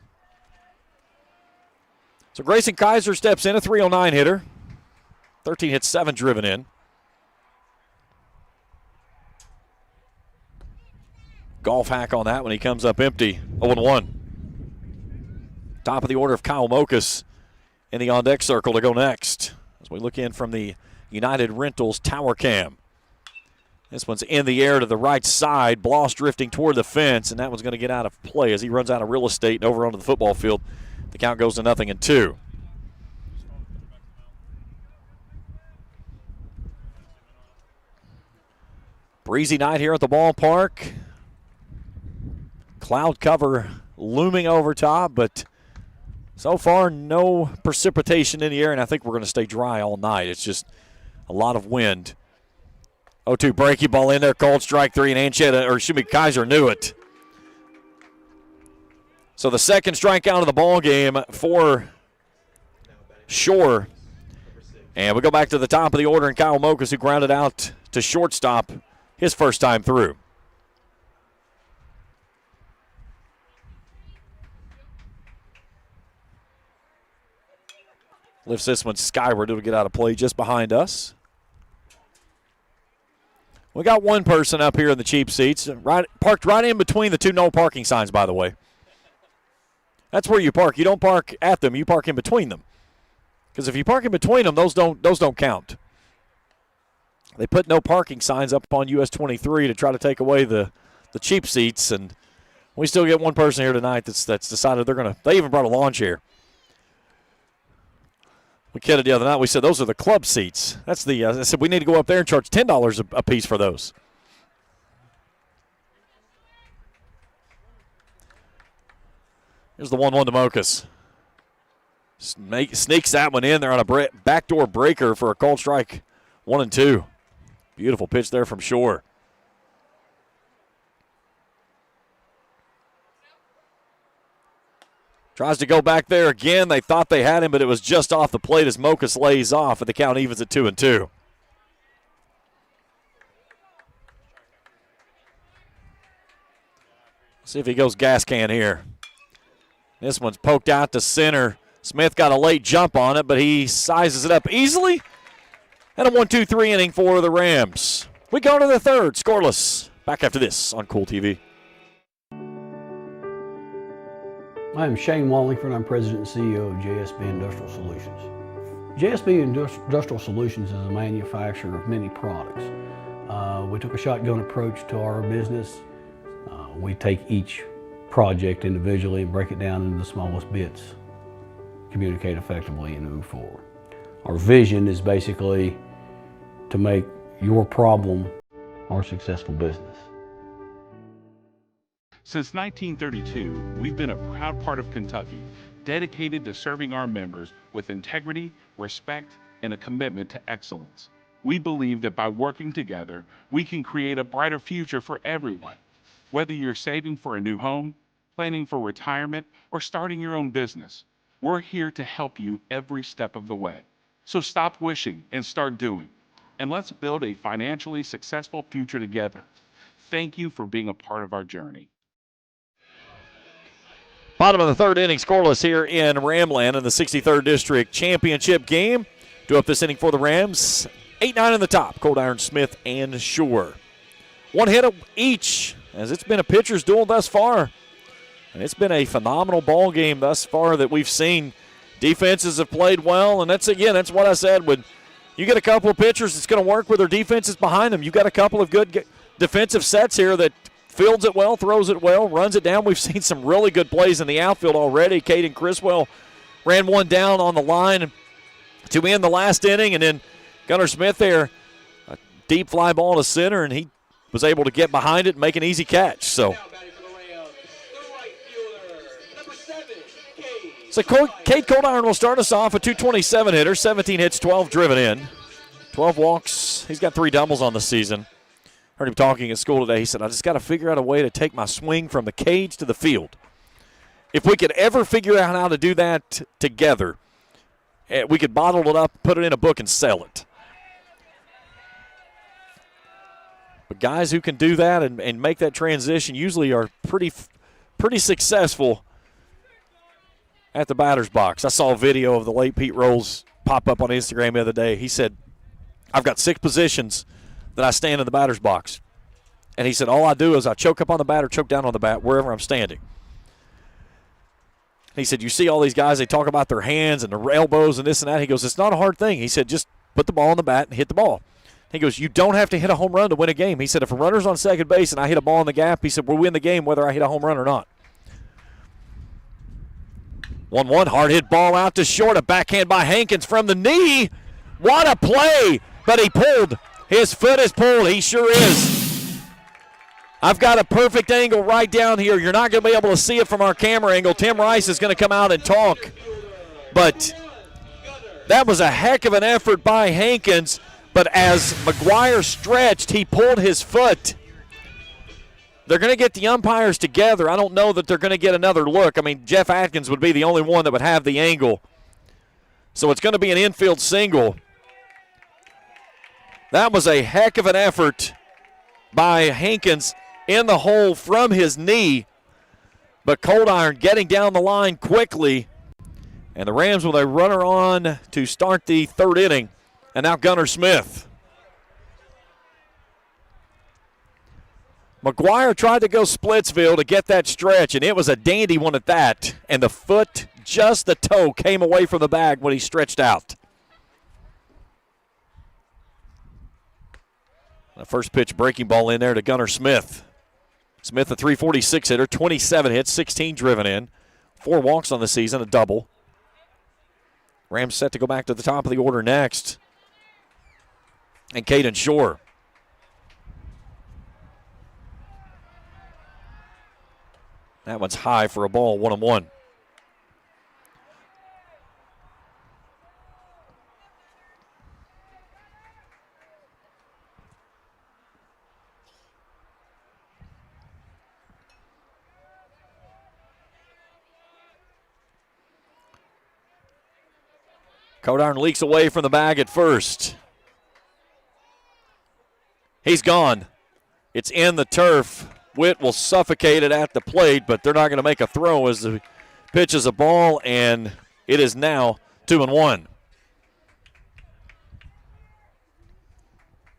So Grayson Kaiser steps in, a 309 hitter. 13 hits, 7 driven in. Golf hack on that when he comes up empty. 0-1. Top of the order of Kyle Mokas in the on-deck circle to go next. As we look in from the United Rentals tower cam. This one's in the air to the right side. Bloss drifting toward the fence, and that one's going to get out of play as he runs out of real estate and over onto the football field. The count goes to 0-2. Breezy night here at the ballpark. Cloud cover looming over top, but so far no precipitation in the air, and I think we're going to stay dry all night. It's just a lot of wind. 0-2 breaking ball in there, called strike 3, and Kaiser knew it. So the second strikeout of the ball game for Shore. And we go back to the top of the order, and Kyle Mokas, who grounded out to shortstop his first time through. Lifts this one skyward. It'll get out of play just behind us. We got one person up here in the cheap seats, parked right in between the two no parking signs, by the way. That's where you park. You don't park at them. You park in between them. Because if you park in between them, those don't count. They put no parking signs up on US 23 to try to take away the cheap seats, and we still get one person here tonight that's decided they even brought a lawn chair. We kidded the other night. We said those are the club seats. I said we need to go up there and charge $10 a piece for those. Here's the 1-1 to Mokas. Sneaks that one in there on a backdoor breaker for a called strike. 1-2. Beautiful pitch there from Shore. Tries to go back there again. They thought they had him, but it was just off the plate as Mokas lays off, and the count evens at 2-2. See if he goes gas can here. This one's poked out to center. Smith got a late jump on it, but he sizes it up easily. And a 1-2-3 inning for the Rams. We go to the third, scoreless. Back after this on Kool TV. I am Shane Wallingford. I'm President and CEO of JSB Industrial Solutions. JSB Industrial Solutions is a manufacturer of many products. We took a shotgun approach to our business. We take each project individually and break it down into the smallest bits, communicate effectively, and move forward. Our vision is basically to make your problem our successful business. Since 1932, we've been a proud part of Kentucky, dedicated to serving our members with integrity, respect, and a commitment to excellence. We believe that by working together, we can create a brighter future for everyone. Whether you're saving for a new home, planning for retirement, or starting your own business, we're here to help you every step of the way. So stop wishing and start doing. And let's build a financially successful future together. Thank you for being a part of our journey. Bottom of the third inning, scoreless here in Ramland in the 63rd District Championship game. Due up this inning for the Rams. 8-9 in the top, Cold Iron Smith and Shore. One hit each, as it's been a pitcher's duel thus far. And it's been a phenomenal ball game thus far that we've seen. Defenses have played well, and that's what I said. When you get a couple of pitchers that's going to work with their defenses behind them, you've got a couple of good defensive sets here that fields it well, throws it well, runs it down. We've seen some really good plays in the outfield already. Caden Criswell ran one down on the line to end the last inning, and then Gunnar Smith there, a deep fly ball to center, and he was able to get behind it and make an easy catch. So Cade Cold Iron will start us off, a 227 hitter, 17 hits, 12 driven in, 12 walks. He's got 3 doubles on the season. Heard him talking at school today. He said, I just got to figure out a way to take my swing from the cage to the field. If we could ever figure out how to do that together, we could bottle it up, put it in a book, and sell it. But guys who can do that and make that transition usually are pretty successful at the batter's box. I saw a video of the late Pete Rolls pop up on Instagram the other day. He said, I've got 6 positions that I stand in the batter's box. And he said, all I do is I choke up on the bat or choke down on the bat wherever I'm standing. He said, you see all these guys, they talk about their hands and their elbows and this and that. He goes, it's not a hard thing. He said, just put the ball on the bat and hit the ball. He goes, you don't have to hit a home run to win a game. He said, if a runner's on second base and I hit a ball in the gap, he said, we'll win the game whether I hit a home run or not. 1-1, hard hit ball out to short. A backhand by Hankins from the knee. What a play. But he pulled. His foot is pulled. He sure is. I've got a perfect angle right down here. You're not going to be able to see it from our camera angle. Tim Rice is going to come out and talk. But that was a heck of an effort by Hankins. But as McGuire stretched, he pulled his foot. They're going to get the umpires together. I don't know that they're going to get another look. I mean, Jeff Atkins would be the only one that would have the angle. So it's going to be an infield single. That was a heck of an effort by Hankins in the hole from his knee. But Cold Iron getting down the line quickly. And the Rams with a runner on to start the 3rd inning. And now Gunnar Smith. McGuire tried to go Splitsville to get that stretch, and it was a dandy one at that. And the foot, just the toe, came away from the bag when he stretched out. The first pitch breaking ball in there to Gunnar Smith. Smith, a 346 hitter, 27 hits, 16 driven in, 4 walks on the season, a double. Rams set to go back to the top of the order next. And Caden Shore. That one's high for a ball, 1-1. Cold Iron leaks away from the bag at first. He's gone. It's in the turf. Witt will suffocate it at the plate, but they're not going to make a throw as the pitch is a ball, and it is now 2-1.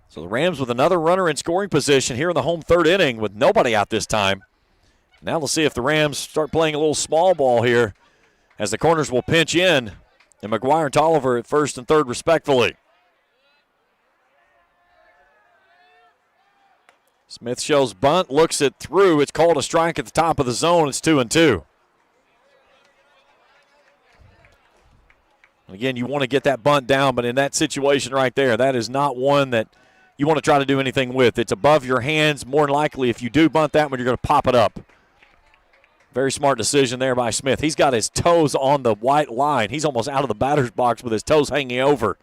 So the Rams with another runner in scoring position here in the home 3rd inning with nobody out this time. Now we'll see if the Rams start playing a little small ball here as the corners will pinch in, and McGuire and Tolliver at 1st and 3rd respectfully. Smith shows bunt, looks it through. It's called a strike at the top of the zone. It's 2-2. Again, you want to get that bunt down, but in that situation right there, that is not one that you want to try to do anything with. It's above your hands. More than likely, if you do bunt that one, you're going to pop it up. Very smart decision there by Smith. He's got his toes on the white line. He's almost out of the batter's box with his toes hanging over.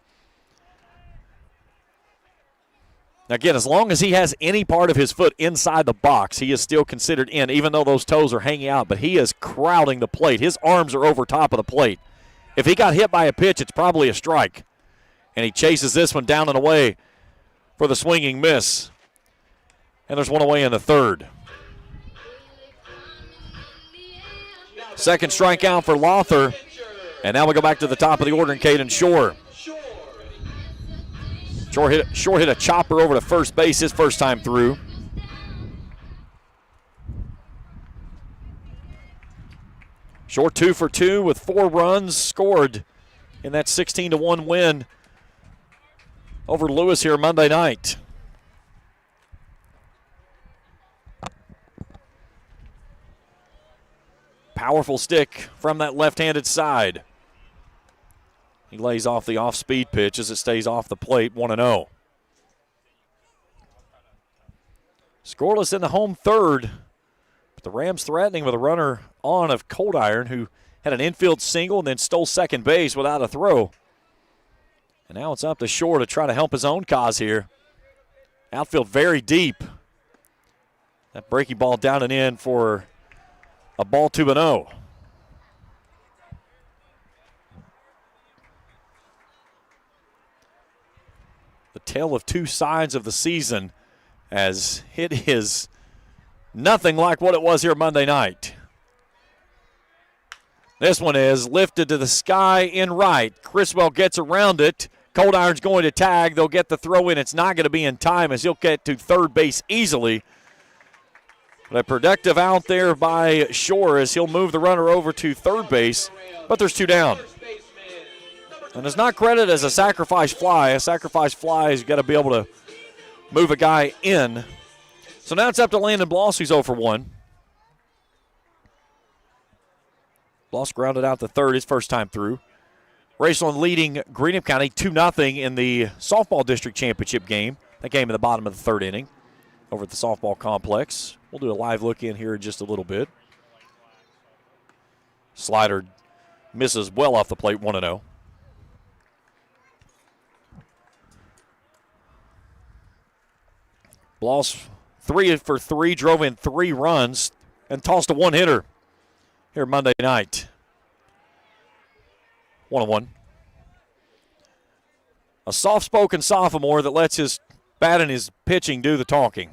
Again, as long as he has any part of his foot inside the box, he is still considered in, even though those toes are hanging out. But he is crowding the plate. His arms are over top of the plate. If he got hit by a pitch, it's probably a strike. And he chases this one down and away for the swinging miss. And there's one away in the 3rd. Second strikeout for Lothar. And now we go back to the top of the order in Caden Shore. Shore hit a chopper over to first base his first time through. Shore 2 for 2 with 4 runs scored in that 16-1 win over Lewis here Monday night. Powerful stick from that left-handed side. He lays off the off-speed pitch as it stays off the plate, 1-0. Scoreless in the home 3rd. But the Rams threatening with a runner on of Cold Iron, who had an infield single and then stole second base without a throw. And now it's up to Shore to try to help his own cause here. Outfield very deep. That breaking ball down and in for a ball, 2-0. The tale of 2 sides of the season as it is nothing like what it was here Monday night. This one is lifted to the sky in right. Criswell gets around it. Cold Iron's going to tag. They'll get the throw in. It's not going to be in time as he'll get to third base easily. But a productive out there by Shore as he'll move the runner over to third base. But there's 2 down. And it's not credited as a sacrifice fly. A sacrifice fly is got to be able to move a guy in. So now it's up to Landon Bloss, who's 0 for 1. Bloss grounded out to third his first time through. Raceland leading Greenup County 2-0 in the softball district championship game. That game in the bottom of the third inning over at the softball complex. We'll do a live look in here in just a little bit. Slider misses well off the plate, 1-0. Bloss 3 for 3, drove in 3 runs and tossed a 1-hitter here Monday night. 1-1. A soft-spoken sophomore that lets his bat and his pitching do the talking.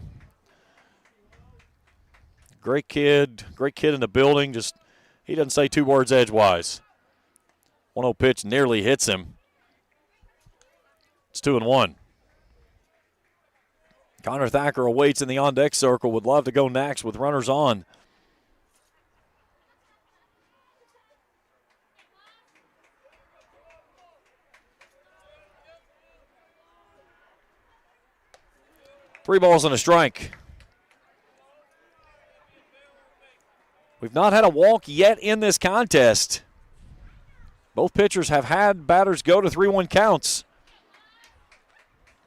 Great kid in the building. Just he doesn't say 2 words edgewise. 1-0 pitch nearly hits him. It's 2-1. Connor Thacker awaits in the on-deck circle. Would love to go next with runners on. Three balls and a strike. We've not had a walk yet in this contest. Both pitchers have had batters go to 3-1 counts.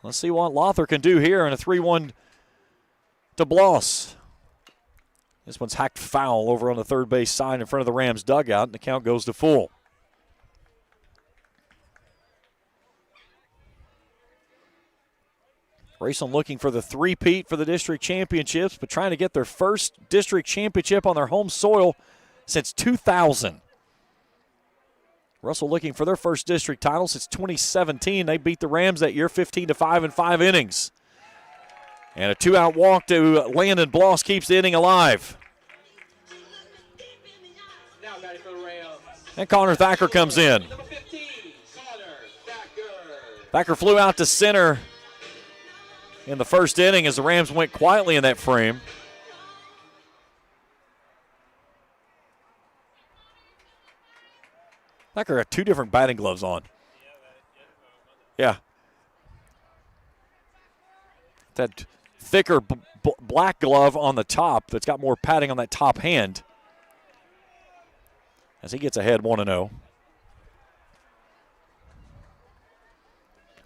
Let's see what Lother can do here in a 3-1 to Bloss. This one's hacked foul over on the third base side in front of the Rams dugout, and the count goes to full. Raceland looking for the three-peat for the district championships, but trying to get their first district championship on their home soil since 2000. Russell looking for their first district title since 2017. They beat the Rams that year 15-5 in 5 innings. And a 2-out walk to Landon Bloss keeps the inning alive. And Connor Thacker comes in. Thacker flew out to center in the first inning as the Rams went quietly in that frame. Thacker got 2 different batting gloves on. Yeah. That thicker black glove on the top that's got more padding on that top hand. As he gets ahead 1-0.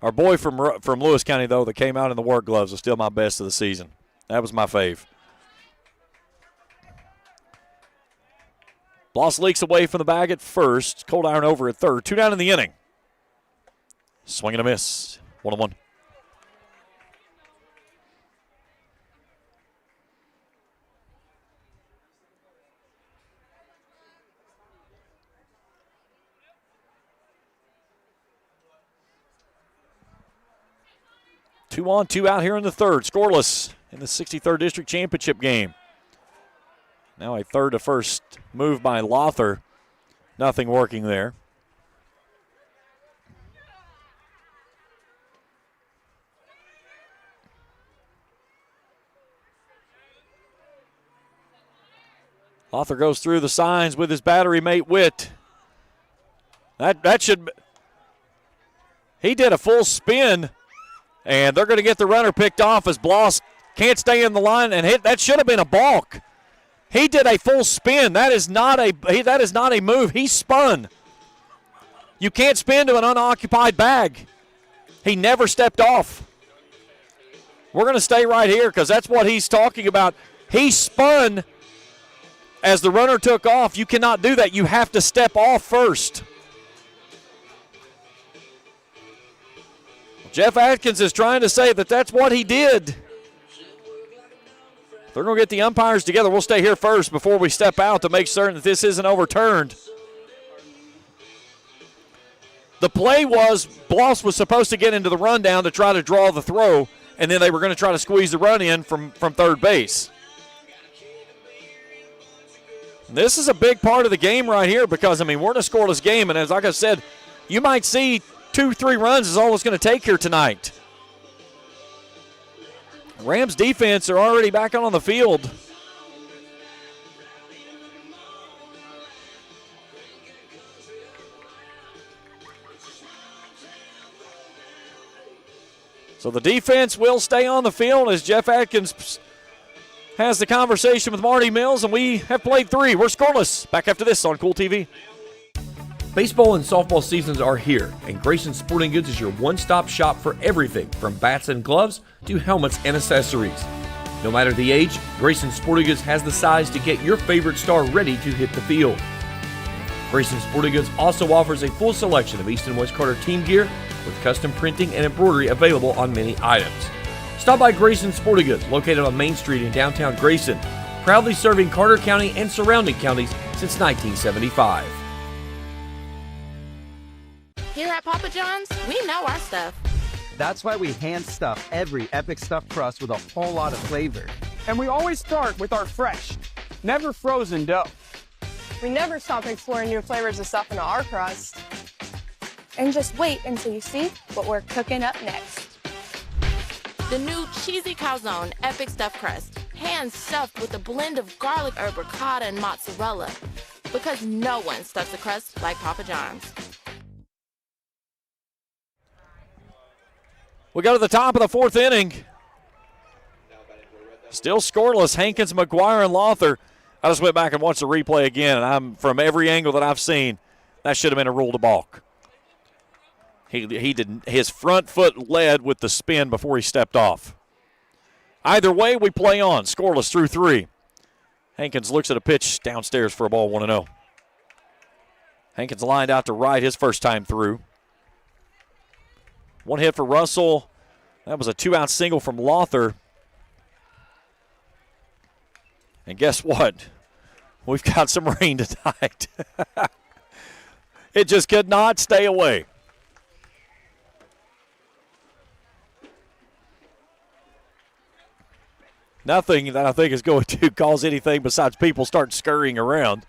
Our boy from Lewis County, though, that came out in the work gloves was still my best of the season. That was my fave. Bloss leaks away from the bag at first. Cold Iron over at third. 2 down in the inning. Swing and a miss. 1-1. Two on, 2 out here in the third. Scoreless in the 63rd District Championship game. Now a third to first move by Lother. Nothing working there. Lother goes through the signs with his battery mate Witt. That should. He did a full spin. And they're going to get the runner picked off as Bloss can't stay in the line and hit. That should have been a balk. He did a full spin. That is not a move. He spun. You can't spin to an unoccupied bag. He never stepped off. We're going to stay right here because that's what he's talking about. He spun as the runner took off. You cannot do that. You have to step off first. Jeff Atkins is trying to say that that's what he did. They're going to get the umpires together. We'll stay here first before we step out to make certain that this isn't overturned. The play was Bloss was supposed to get into the rundown to try to draw the throw. and then they were going to try to squeeze the run in from third base. This is a big part of the game right here because, we're in a scoreless game, and as like I said, you might see 2-3 runs is all it's going to take here tonight. Rams defense are already back out on the field. So the defense will stay on the field as Jeff Atkins has the conversation with Marty Mills, and we have played 3. We're scoreless. Back after this on Kool TV. Baseball and softball seasons are here, and Grayson Sporting Goods is your one-stop shop for everything from bats and gloves to helmets and accessories. No matter the age, Grayson Sporting Goods has the size to get your favorite star ready to hit the field. Grayson Sporting Goods also offers a full selection of East and West Carter team gear with custom printing and embroidery available on many items. Stop by Grayson Sporting Goods, located on Main Street in downtown Grayson, proudly serving Carter County and surrounding counties since 1975. Here at Papa John's, we know our stuff. That's why we hand stuff every Epic Stuffed Crust with a whole lot of flavor. And we always start with our fresh, never frozen dough. We never stop exploring new flavors of stuff into our crust. And just wait until you see what we're cooking up next. The new cheesy calzone epic stuffed crust, hand stuffed with a blend of garlic herb ricotta and mozzarella. Because no one stuffs a crust like Papa John's. We go to the top of the 4th inning. Still scoreless, Hankins, McGuire, and Lothar. I just went back and watched the replay again, and from every angle that I've seen, that should have been a rule to balk. He didn't. His front foot led with the spin before he stepped off. Either way, we play on. Scoreless through 3. Hankins looks at a pitch downstairs for a ball 1-0. Hankins lined out to right his first time through. 1 hit for Russell. That was a 2-out single from Lothar. And guess what? We've got some rain tonight. It just could not stay away. Nothing that I think is going to cause anything besides people start scurrying around.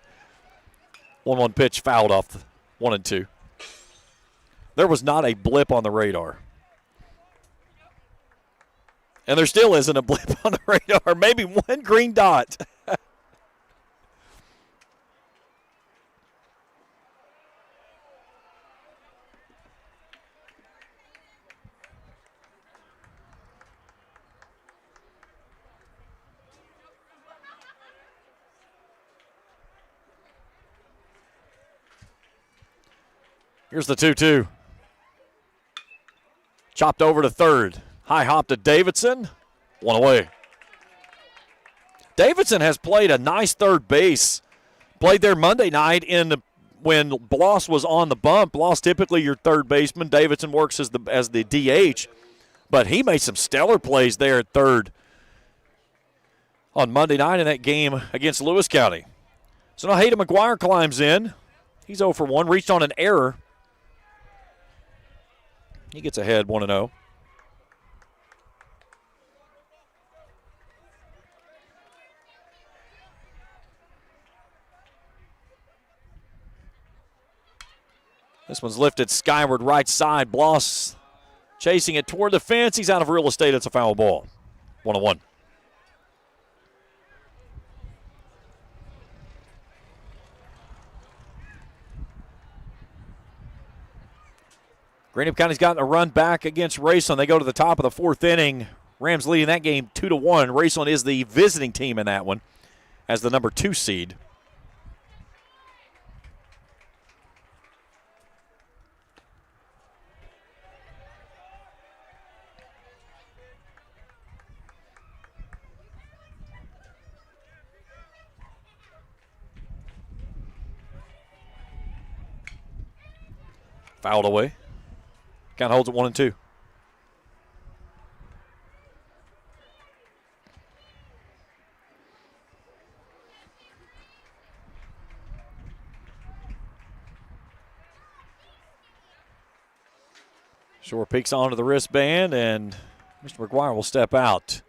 1-1 pitch fouled off 1-2. There was not a blip on the radar. And there still isn't a blip on the radar. Maybe one green dot. Here's the 2-2. Chopped over to third. High hop to Davidson. 1 away. Davidson has played a nice third base. Played there Monday night when Bloss was on the bump. Bloss typically your third baseman. Davidson works as the DH. But he made some stellar plays there at third on Monday night in that game against Lewis County. So now Hayden McGuire climbs in. He's 0 for 1. Reached on an error. He gets ahead 1-0. This one's lifted skyward right side. Bloss chasing it toward the fence. He's out of real estate. It's a foul ball. 1-1. Greenup County's gotten a run back against Raceland. They go to the top of the 4th inning. Rams leading that game 2-1. Raceland is the visiting team in that one as the number 2 seed. Fouled away. Count holds at 1-2. Shore peeks onto the wristband and Mr. McGuire will step out.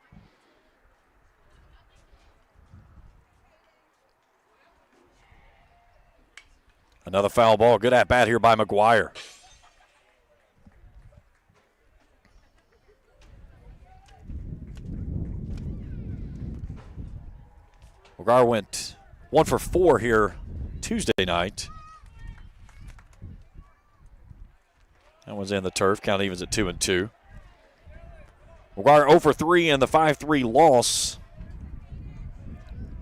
Another foul ball. Good at bat here by McGuire. McGuire went 1 for 4 here Tuesday night. That one's in the turf. Count evens at 2-2. McGuire 0 for 3 in the 5-3 loss.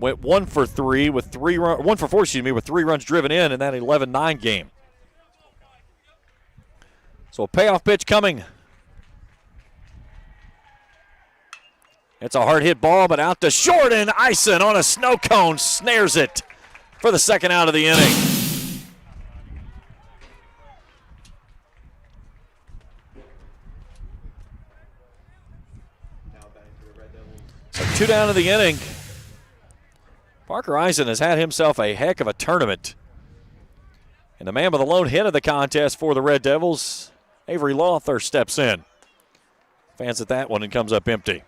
Went 1 for 3 with 1 for 4, with 3 runs driven in that 11-9 game. So a payoff pitch coming. It's a hard hit ball, but out to short, and Eisen on a snow cone snares it for the second out of the inning. So 2 down in the inning. Parker Eisen has had himself a heck of a tournament. And the man with the lone hit of the contest for the Red Devils, Avery Lawther, steps in. Fans at that one and comes up empty.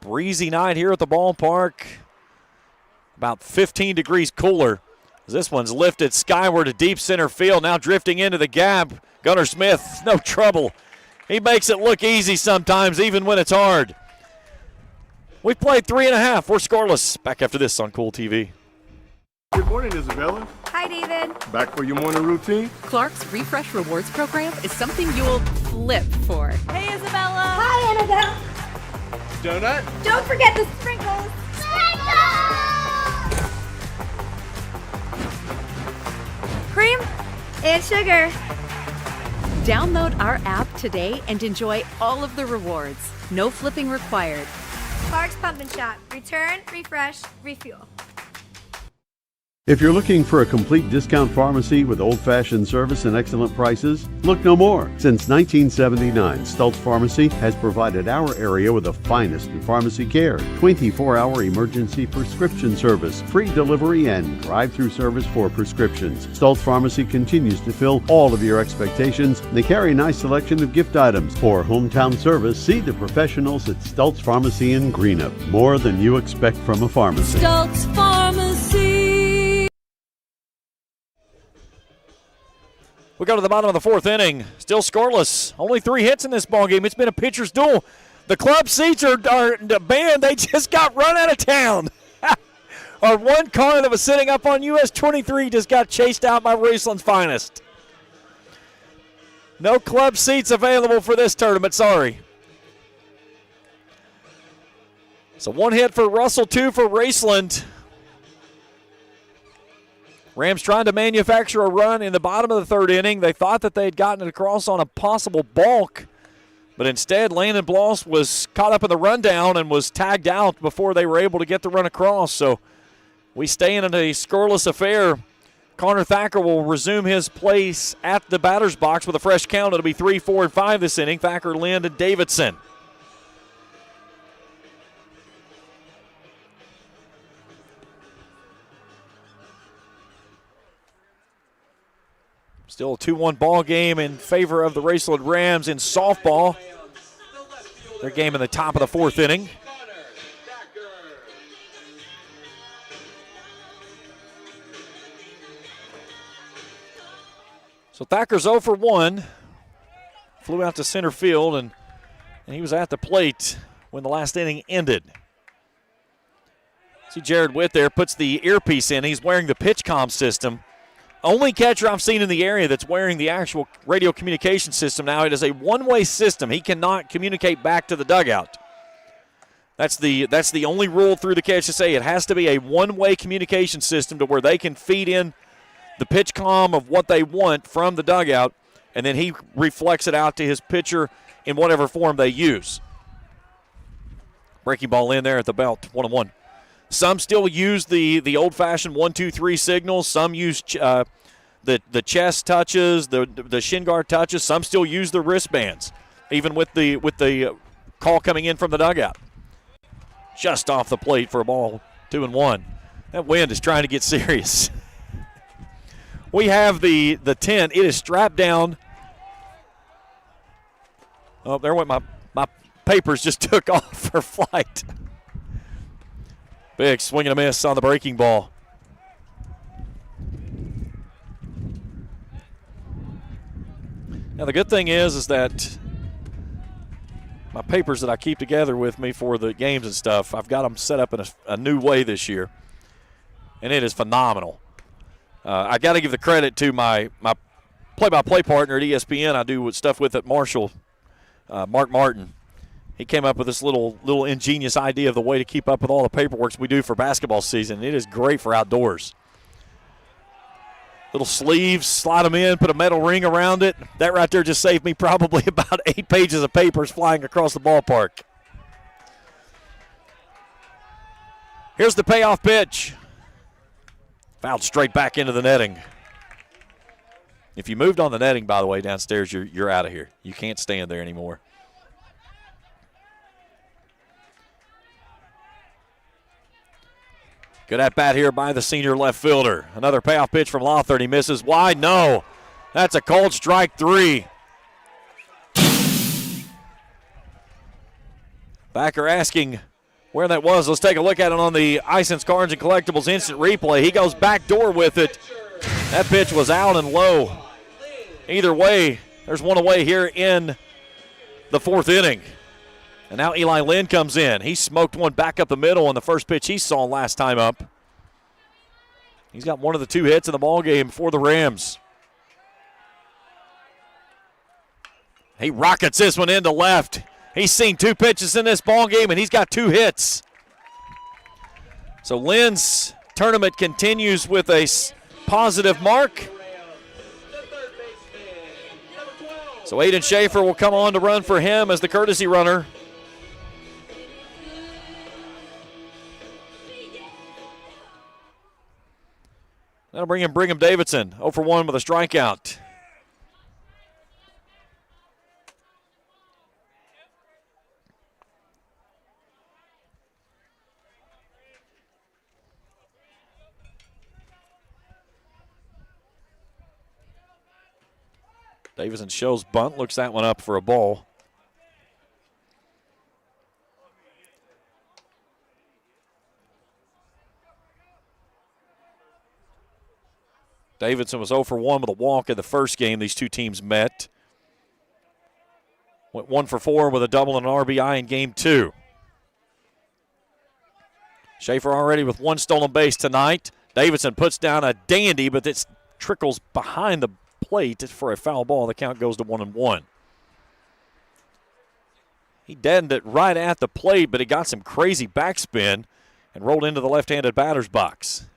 Breezy night here at the ballpark. About 15 degrees cooler. This one's lifted skyward to deep center field. Now drifting into the gap. Gunnar Smith, no trouble. He makes it look easy sometimes, even when it's hard. We've played 3.5. We're scoreless. Back after this on Kool TV. Good morning, Isabella. Hi, David. Back for your morning routine? Clark's Refresh Rewards program is something you'll flip for. Hey, Isabella. Hi, Annabelle. Donut? Don't forget the sprinkles. Cream and sugar. Download our app today and enjoy all of the rewards. No flipping required. Clark's Pump and Shop. Return, refresh, refuel. If you're looking for a complete discount pharmacy with old-fashioned service and excellent prices, look no more. Since 1979, Stultz Pharmacy has provided our area with the finest in pharmacy care. 24-hour emergency prescription service, free delivery, and drive-through service for prescriptions. Stultz Pharmacy continues to fill all of your expectations. They carry a nice selection of gift items. For hometown service, see the professionals at Stultz Pharmacy in Greenup. More than you expect from a pharmacy. Stultz Pharmacy. We go to the bottom of the 4th inning. Still scoreless. Only 3 hits in this ballgame. It's been a pitcher's duel. The club seats are banned. They just got run out of town. Our one car that was sitting up on US 23 just got chased out by Raceland's finest. No club seats available for this tournament. Sorry. So 1 hit for Russell, 2 for Raceland. Rams trying to manufacture a run in the bottom of the 3rd inning. They thought that they had gotten it across on a possible balk, but instead Landon Bloss was caught up in the rundown and was tagged out before they were able to get the run across. So we stay in a scoreless affair. Connor Thacker will resume his place at the batter's box with a fresh count. It'll be 3, 4, and 5 this inning. Thacker, Lind, and Davidson. Still a 2-1 ball game in favor of the Raceland Rams in softball. Their game in the top of the 4th inning. So Thacker's 0 for 1. Flew out to center field, and he was at the plate when the last inning ended. See Jared Witt there, puts the earpiece in. He's wearing the PitchCom system. Only catcher I've seen in the area that's wearing the actual radio communication system now. It is a one-way system. He cannot communicate back to the dugout. That's the only rule through the KHSAA. It has to be a one-way communication system to where they can feed in the PitchCom of what they want from the dugout, and then he reflects it out to his pitcher in whatever form they use. Breaking ball in there at the belt, 1-1. Some still use the old-fashioned 1-2-3 signals. Some use the chest touches, the shin guard touches. Some still use the wristbands, even with the call coming in from the dugout. Just off the plate for a ball, 2-1. That wind is trying to get serious. We have the tent. It is strapped down Oh, there went my papers just took off for flight. Big swing and a miss on the breaking ball. Now, the good thing is that my papers that I keep together with me for the games and stuff, I've got them set up in a new way this year, and it is phenomenal. I got to give the credit to my play-by-play partner at ESPN I do stuff with at Marshall, Mark Martin. He came up with this little ingenious idea of the way to keep up with all the paperwork we do for basketball season. It is great for outdoors. Little sleeves, slide them in, put a metal ring around it. That right there just saved me probably about 8 pages of papers flying across the ballpark. Here's the payoff pitch. Fouled straight back into the netting. If you moved on the netting, by the way, downstairs, you're out of here. You can't stand there anymore. Good at bat here by the senior left fielder. Another payoff pitch from Lothard. He misses wide. No. That's a cold strike 3. Backer asking where that was. Let's take a look at it on the Isen's Cards and Collectibles instant replay. He goes back door with it. That pitch was out and low. Either way, there's one away here in the 4th inning. And now Eli Lynn comes in. He smoked one back up the middle on the first pitch he saw last time up. He's got one of the 2 hits in the ballgame for the Rams. He rockets this one into left. He's seen 2 pitches in this ballgame, and he's got 2 hits. So Lynn's tournament continues with a positive mark. So Aiden Schaefer will come on to run for him as the courtesy runner. That'll bring in Brigham Davidson, 0 for 1 with a strikeout. Davidson shows bunt, looks that one up for a ball. Davidson was 0 for 1 with a walk in the first game these 2 teams met. Went 1 for 4 with a double and an RBI in game 2. Schaefer already with 1 stolen base tonight. Davidson puts down a dandy, but it trickles behind the plate for a foul ball. The count goes to 1-1. He deadened it right at the plate, but he got some crazy backspin and rolled into the left-handed batter's box.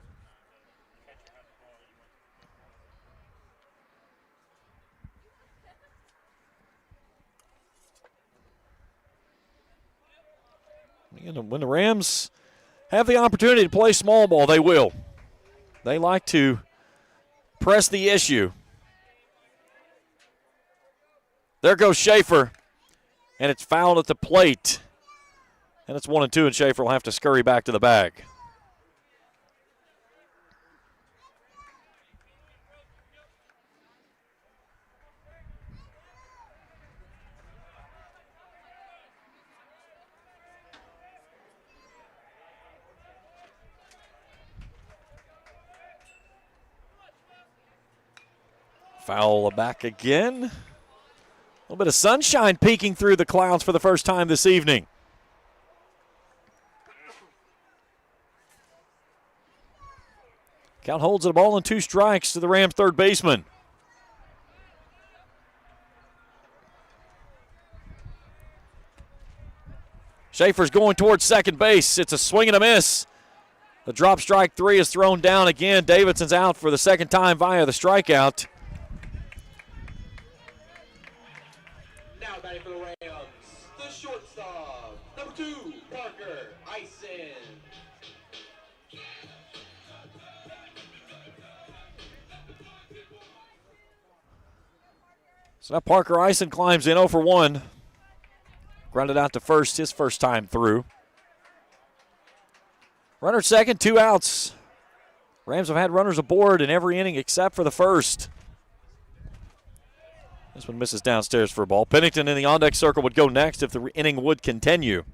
When the Rams have the opportunity to play small ball, they will. They like to press the issue. There goes Schaefer, and it's fouled at the plate. And it's 1-2, and Schaefer will have to scurry back to the bag. Foul back again. A little bit of sunshine peeking through the clouds for the first time this evening. Count holds it, a ball and 2 strikes to the Rams' third baseman. Schaefer's going towards second base. It's a swing and a miss. The drop strike 3 is thrown down again. Davidson's out for the second time via the strikeout. Batting for the Rams, the shortstop, number 2, Parker Ison. So now Parker Ison climbs in 0 for 1. Grounded out to first, his first time through. Runner second, 2 outs. Rams have had runners aboard in every inning except for the first. This one misses downstairs for a ball. Pennington in the on-deck circle would go next if the inning would continue.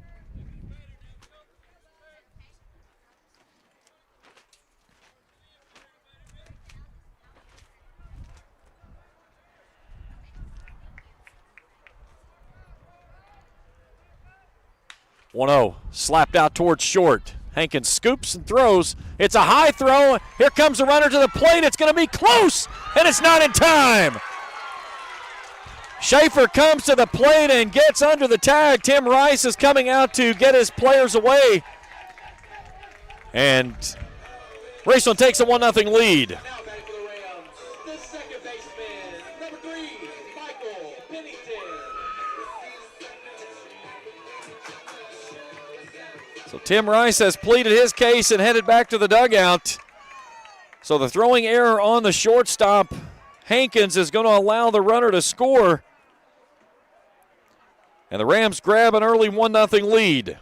Slapped out towards short. Hankins scoops and throws. It's a high throw. Here comes the runner to the plate. It's going to be close, and it's not in time. Schaefer comes to the plate and gets under the tag. Tim Rice is coming out to get his players away. And Raceland takes a 1-0 lead. So Tim Rice has pleaded his case and headed back to the dugout. So the throwing error on the shortstop, Hankins, is going to allow the runner to score. And the Rams grab an early 1-0 lead.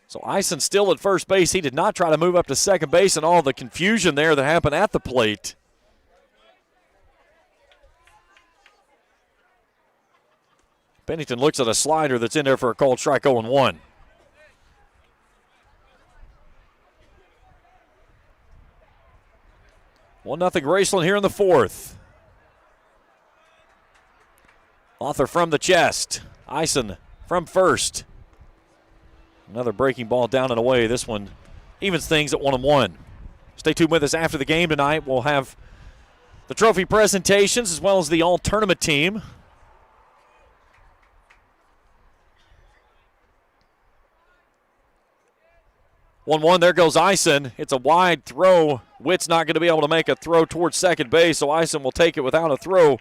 So Ison still at first base. He did not try to move up to second base, and all the confusion there that happened at the plate. Pennington looks at a slider that's in there for a called strike, 0-1. One nothing Raceland here in the fourth. Author from the chest. Ison from first. Another breaking ball down and away. This one evens things at 1-1. Stay tuned with us after the game tonight. We'll have the trophy presentations as well as the all-tournament team. 1-1, there goes Ison. It's a wide throw. Witt's not going to be able to make a throw towards second base, so Ison will take it without a throw.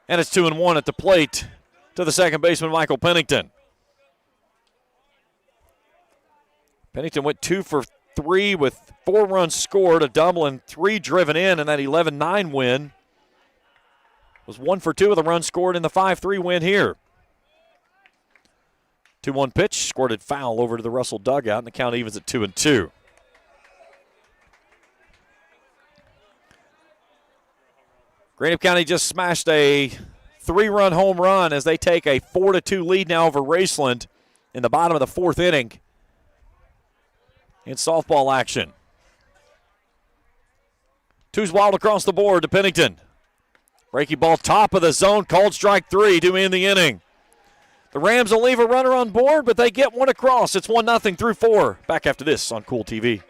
And it's 2-1 at the plate to the second baseman, Michael Pennington. Pennington went 2 for 3 with 4 runs scored, a double and 3 driven in that 11-9 win. Was 1 for 2 with a run scored in the 5-3 win here. 2-1 pitch, squirted foul over to the Russell dugout, and the count evens at 2-2. Greenup County just smashed a 3-run home run as they take a 4-2 lead now over Raceland in the bottom of the fourth inning in softball action. Two's wild across the board to Pennington. Breaking ball top of the zone, called strike 3 to end the inning. The Rams will leave a runner on board, but they get one across. It's 1-0 through 4. Back after this on Kool TV.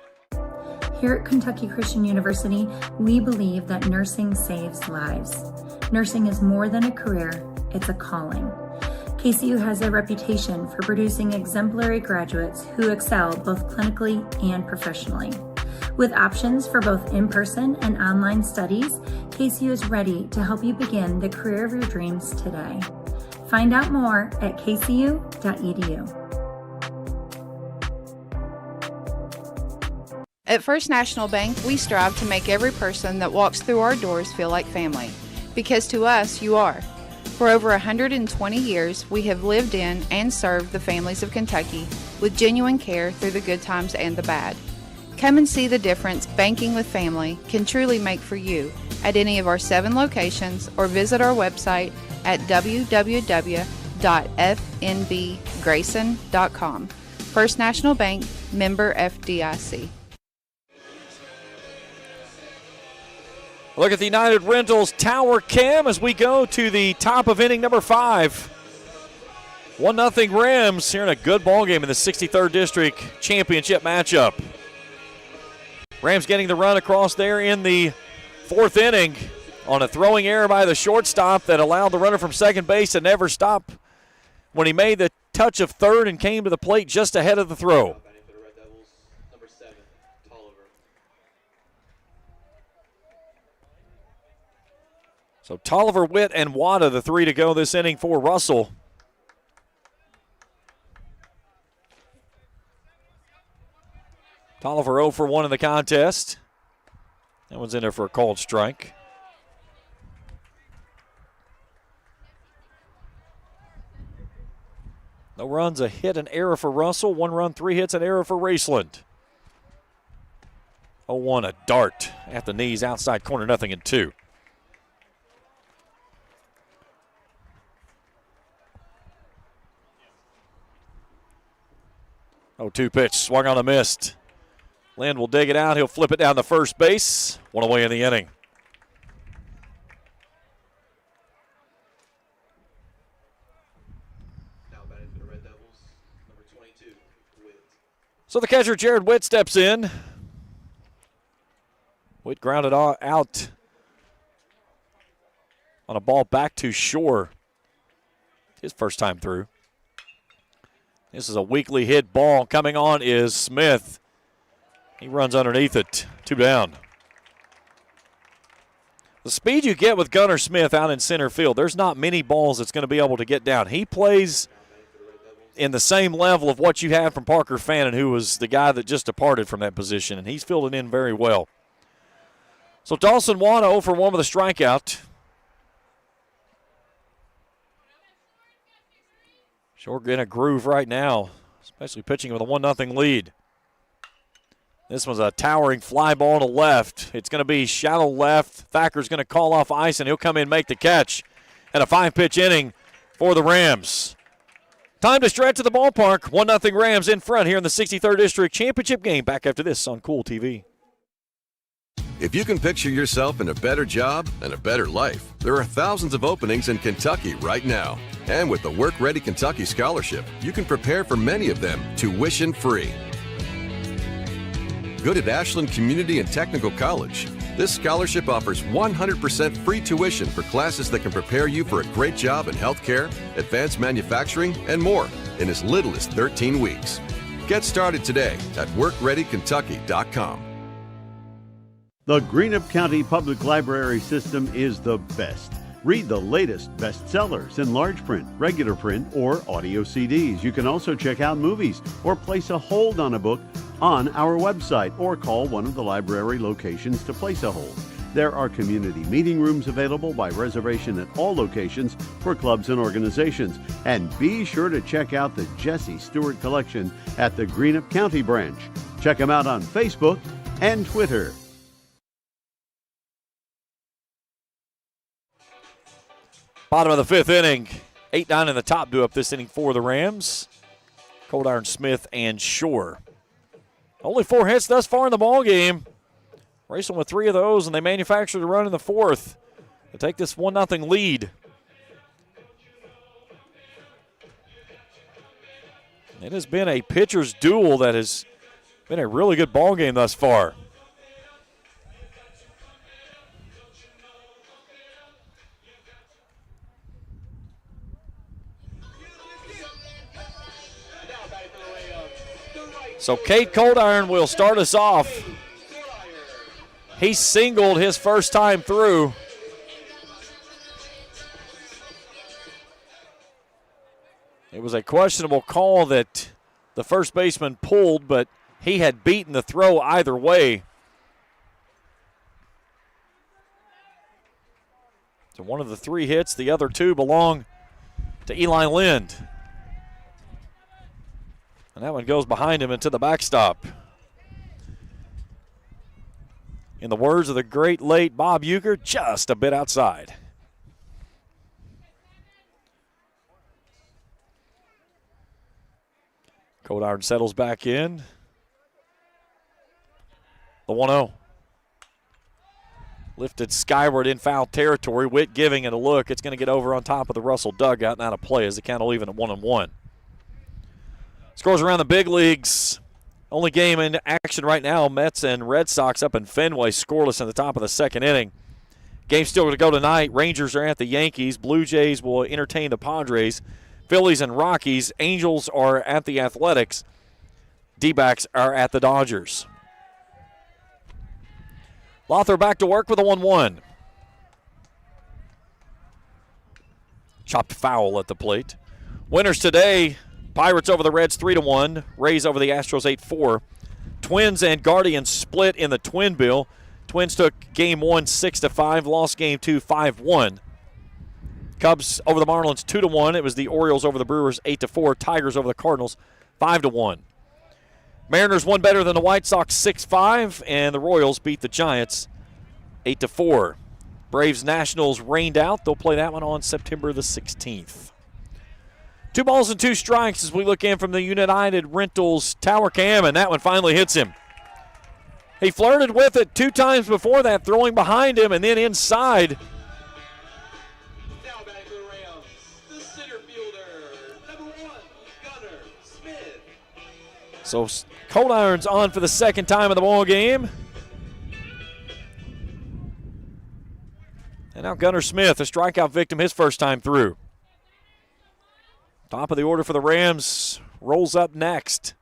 Here at Kentucky Christian University, we believe that nursing saves lives. Nursing is more than a career, it's a calling. KCU has a reputation for producing exemplary graduates who excel both clinically and professionally. With options for both in-person and online studies, KCU is ready to help you begin the career of your dreams today. Find out more at kcu.edu. At First National Bank, we strive to make every person that walks through our doors feel like family. Because to us, you are. For over 120 years, we have lived in and served the families of Kentucky with genuine care through the good times and the bad. Come and see the difference banking with family can truly make for you at any of our 7 locations or visit our website at www.fnbgrayson.com. First National Bank, member FDIC. Look at the United Rentals Tower Cam as we go to the top of inning number 5. 1-0 Rams here in a good ball game in the 63rd District Championship matchup. Rams getting the run across there in the 4th inning on a throwing error by the shortstop that allowed the runner from second base to never stop when he made the touch of third and came to the plate just ahead of the throw. So Tolliver, Witt, and Wada, the 3 to go this inning for Russell. Tolliver 0 for 1 in the contest. That one's in there for a called strike. No runs, a hit, an error for Russell. 1 run, 3 hits, an error for Raceland. 0-1, a dart at the knees, outside corner, 0-2. Oh, 2 pitch, swung on a missed. Lynn will dig it out. He'll flip it down the first base. 1 away in the inning. So the catcher, Jared Witt, steps in. Witt grounded out on a ball back to Shore. His first time through. This is a weakly hit ball. Coming on is Smith. He runs underneath it. 2 down. The speed you get with Gunnar Smith out in center field, there's not many balls that's going to be able to get down. He plays in the same level of what you had from Parker Fannin, who was the guy that just departed from that position, and he's filled it in very well. So Dawson Wana 0 for 1 with a strikeout. Shore in a groove right now, especially pitching with a 1-0 lead. This one's a towering fly ball to left. It's going to be shallow left. Thacker's going to call off ice, and he'll come in and make the catch. And a 5-pitch inning for the Rams. Time to stretch to the ballpark. 1-0 Rams in front here in the 63rd District Championship game. Back after this on Kool TV. If you can picture yourself in a better job and a better life, there are thousands of openings in Kentucky right now. And with the Work Ready Kentucky Scholarship, you can prepare for many of them tuition-free. Good at Ashland Community and Technical College. This scholarship offers 100% free tuition for classes that can prepare you for a great job in healthcare, advanced manufacturing, and more in as little as 13 weeks. Get started today at workreadykentucky.com. The Greenup County Public Library System is the best. Read the latest bestsellers in large print, regular print, or audio CDs. You can also check out movies or place a hold on a book on our website or call one of the library locations to place a hold. There are community meeting rooms available by reservation at all locations for clubs and organizations. And be sure to check out the Jesse Stewart collection at the Greenup County branch. Check them out on Facebook and Twitter. Bottom of the 5th inning. 8-9 in the top due up this inning for the Rams. Cold Iron, Smith, and Shore. Only 4 hits thus far in the ballgame. Racing with 3 of those, and they manufactured a run in the 4th to take this 1-0 lead. It has been a pitcher's duel that has been a really good ballgame thus far. So Cade Coldiron will start us off. He singled his first time through. It was a questionable call that the first baseman pulled, but he had beaten the throw either way. So one of the 3 hits, the other 2 belong to Eli Lind. And that one goes behind him into the backstop. In the words of the great late Bob Uecker, just a bit outside. Cold Iron settles back in. The 1-0. Lifted skyward in foul territory. Witt giving it a look. It's going to get over on top of the Russell dugout and out of play as the count will even at 1-1. Scores around the big leagues. Only game in action right now, Mets and Red Sox up in Fenway, scoreless in the top of the 2nd inning. Game still going to go tonight. Rangers are at the Yankees. Blue Jays will entertain the Padres. Phillies and Rockies. Angels are at the Athletics. D-backs are at the Dodgers. Lothar back to work with a 1-1. Chopped foul at the plate. Winners today. Pirates over the Reds 3-1. Rays over the Astros 8-4. Twins and Guardians split in the Twin Bill. Twins took game 1 6-5, lost game 2 5-1. Cubs over the Marlins 2-1. It was the Orioles over the Brewers 8-4. Tigers over the Cardinals 5-1. Mariners won better than the White Sox 6-5, and the Royals beat the Giants 8-4. Braves Nationals rained out. They'll play that one on September the 16th. 2 balls and 2 strikes as we look in from the United Rentals tower cam, and that one finally hits him. He flirted with it 2 times before that, throwing behind him and then inside. Now batting for the Rams, the center fielder, number 1, Gunnar Smith. So Cold Iron's on for the second time of the ball game. And now Gunnar Smith, a strikeout victim, his first time through. Top of the order for the Rams rolls up next.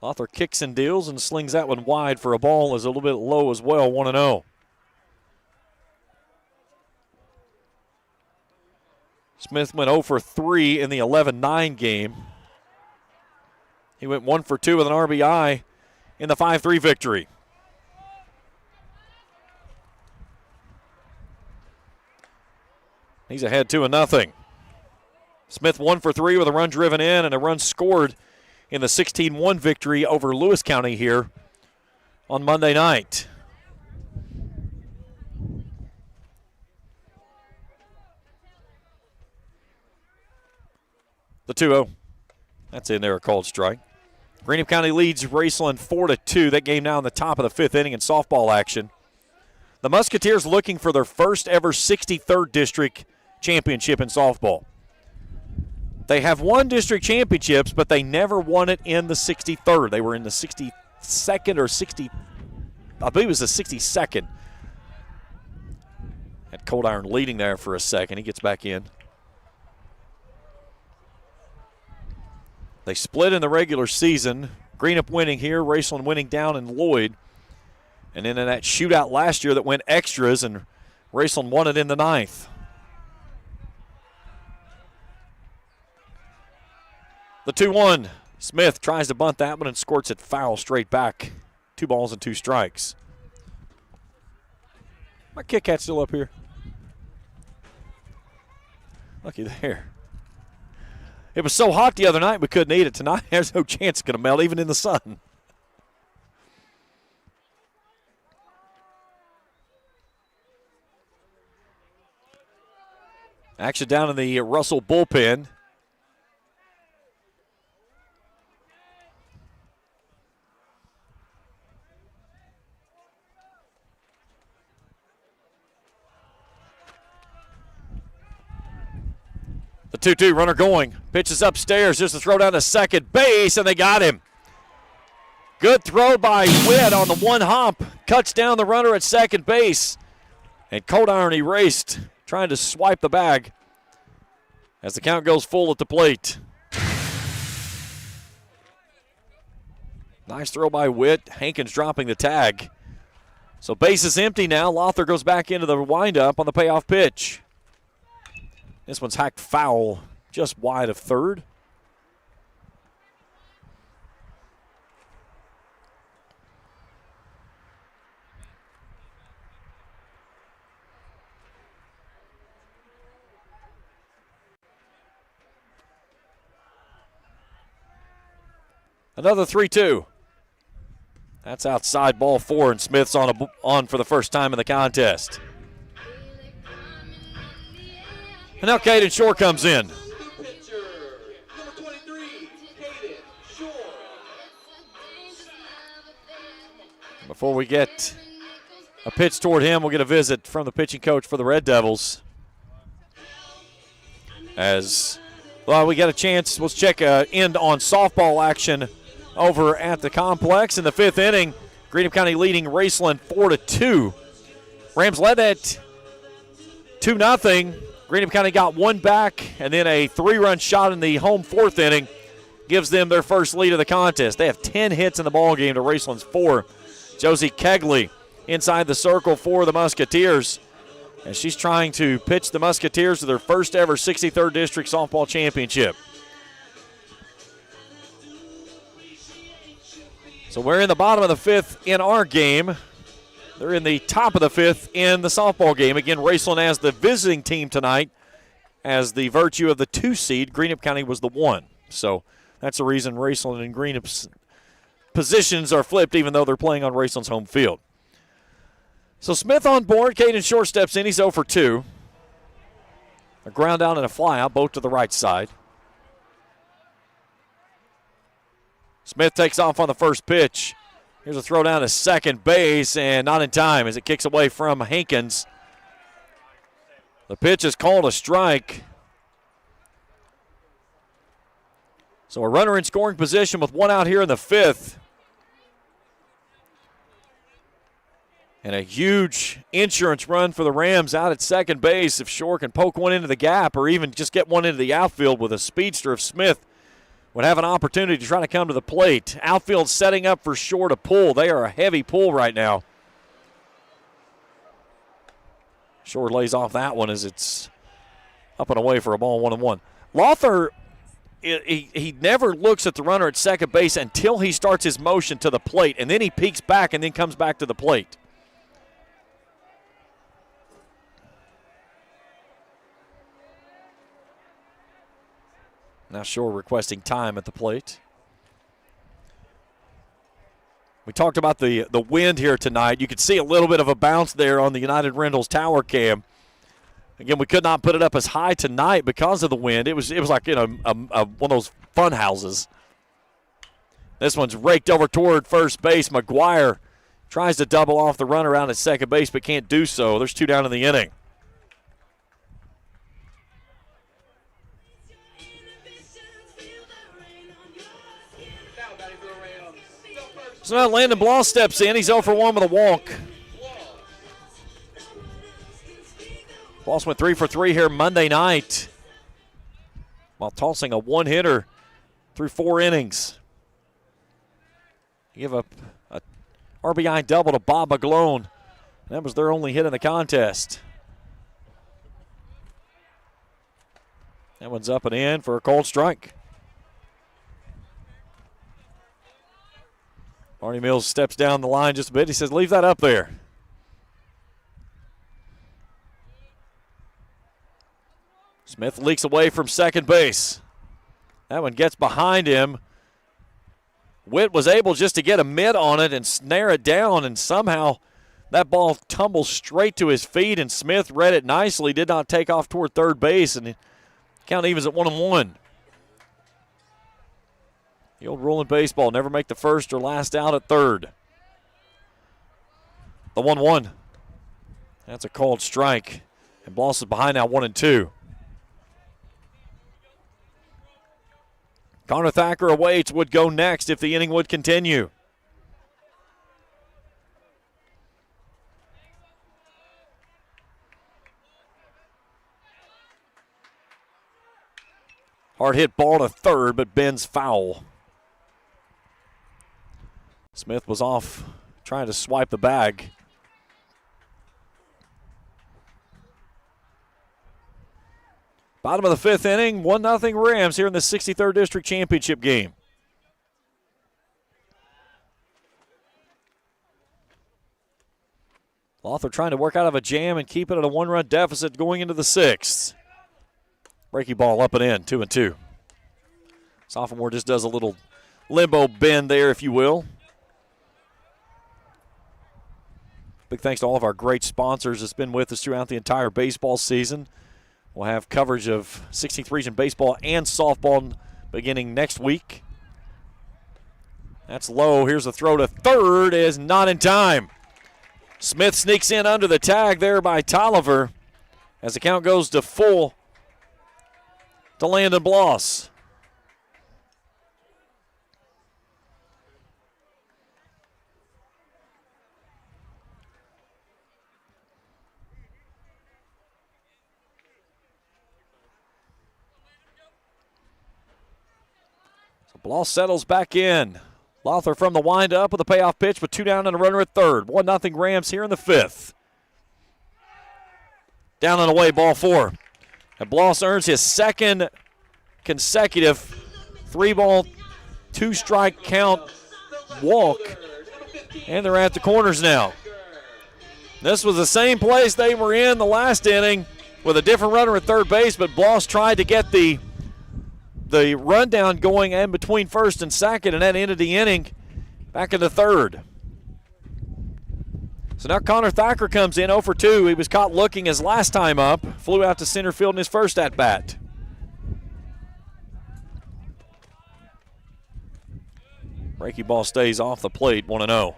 Lothar kicks and deals and slings that one wide for a ball. Is a little bit low as well, 1-0. Smith went 0 for 3 in the 11-9 game. He went 1 for 2 with an RBI in the 5-3 victory. He's ahead 2-0. Smith 1 for 3 with a run driven in and a run scored in the 16-1 victory over Lewis County here on Monday night. The 2-0. That's in there, a called strike. Greenup County leads Raceland 4-2. That game now in the top of the 5th inning in softball action. The Musketeers looking for their first ever 63rd district championship in softball. They have won district championships, but they never won it in the 63rd. They were in the 62nd or 60, I believe it was the 62nd. Had Cold Iron leading there for a second. He gets back in. They split in the regular season. Greenup winning here, Raceland winning down in Lloyd. And then in that shootout last year that went extras, and Raceland won it in the 9th. The 2-1. Smith tries to bunt that one and squirts it foul straight back. 2 balls and 2 strikes. My Kit Kat's still up here. Looky there. It was so hot the other night we couldn't eat it. Tonight there's no chance it's going to melt even in the sun. Action down in the Russell bullpen. The 2-2 runner going. Pitches upstairs just to throw down to second base, and they got him. Good throw by Witt on the one hop. Cuts down the runner at second base. And Cold Iron erased, trying to swipe the bag as the count goes full at the plate. Nice throw by Witt. Hankins dropping the tag. So base is empty now. Lothar goes back into the windup on the payoff pitch. This one's hacked foul, just wide of third. Another 3-2. That's outside ball 4, and Smith's on for the first time in the contest. And now Caden Shore comes in. Before we get a pitch toward him, we'll get a visit from the pitching coach for the Red Devils. As well, we got a chance. Let's check end on softball action over at the complex in the 5th inning. Greenup County leading Raceland 4-2. Rams led at 2-0. Greenup County got one back, and then a 3-run shot in the home 4th inning gives them their first lead of the contest. They have 10 hits in the ballgame to Raceland's 4. Josie Kegley inside the circle for the Musketeers, and she's trying to pitch the Musketeers to their first ever 63rd District Softball Championship. So we're in the bottom of the fifth in our game. They're in the top of the fifth in the softball game. Again, Raceland as the visiting team tonight, as the virtue of the 2 seed. Greenup County was the 1. So that's the reason Raceland and Greenup's positions are flipped, even though they're playing on Raceland's home field. So Smith on board. Caden Short steps in. He's 0 for 2. A ground out and a fly out, both to the right side. Smith takes off on the first pitch. Here's a throw down to second base, and not in time as it kicks away from Hankins. The pitch is called a strike. So a runner in scoring position with 1 out here in the 5th. And a huge insurance run for the Rams out at second base. If Shore can poke one into the gap or even just get one into the outfield with a speedster of Smith, would have an opportunity to try to come to the plate. Outfield setting up for Shore to pull. They are a heavy pull right now. Shore lays off that one as it's up and away for a ball 1-1. Lothar, he never looks at the runner at second base until he starts his motion to the plate, and then he peeks back and then comes back to the plate. Now Shore requesting time at the plate. We talked about the wind here tonight. You could see a little bit of a bounce there on the United Rentals tower cam. Again, we could not put it up as high tonight because of the wind. It was like one of those fun houses. This one's raked over toward first base. McGuire tries to double off the runner out at second base but can't do so. There's 2 down in the inning. So now Landon Bloss steps in. He's 0 for 1 with a walk. Bloss went 3 for 3 here Monday night while tossing a 1-hitter through 4 innings. He gave up a RBI double to Bob McGlone. That was their only hit in the contest. That one's up and in for a called strike. Barney Mills steps down the line just a bit. He says, leave that up there. Smith leaks away from second base. That one gets behind him. Witt was able just to get a mitt on it and snare it down, and somehow that ball tumbles straight to his feet, and Smith read it nicely, did not take off toward third base, and count evens at 1-1. The old rule in baseball, never make the first or last out at third. The 1-1. That's a called strike. And Bloss is behind now 1-2. Connor Thacker awaits, would go next if the inning would continue. Hard hit ball to third, but bends foul. Smith was off trying to swipe the bag. Bottom of the 5th inning, 1-0 Rams here in the 63rd District Championship game. Lothar trying to work out of a jam and keep it at a 1-run deficit going into the 6th. Breaking ball up and in, 2-2. Sophomore just does a little limbo bend there, if you will. Big thanks to all of our great sponsors that's been with us throughout the entire baseball season. We'll have coverage of 16th Region baseball and softball beginning next week. That's low. Here's a throw to third. Is not in time. Smith sneaks in under the tag there by Tolliver as the count goes to full to Landon Bloss. Bloss settles back in. Lothar from the wind-up with a payoff pitch with 2 down and a runner at third. 1-0 Rams here in the 5th. Down and away, ball 4. And Bloss earns his 2nd consecutive 3-ball, 2-strike count walk, and they're at the corners now. This was the same place they were in the last inning with a different runner at third base, but Bloss tried to get the rundown going in between first and second, and that ended the inning back into third. So now Connor Thacker comes in 0 for 2. He was caught looking his last time up, flew out to center field in his first at-bat. Breaky ball stays off the plate, 1-0.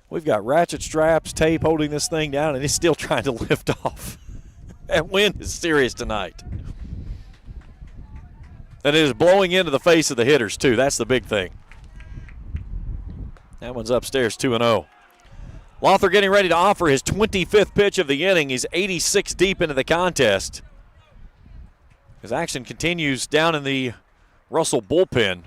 We've got ratchet straps, tape holding this thing down, and it's still trying to lift off. That wind is serious tonight. And it is blowing into the face of the hitters, too. That's the big thing. That one's upstairs, 2-0. Lothar getting ready to offer his 25th pitch of the inning. He's 86 deep into the contest. His action continues down in the Russell bullpen.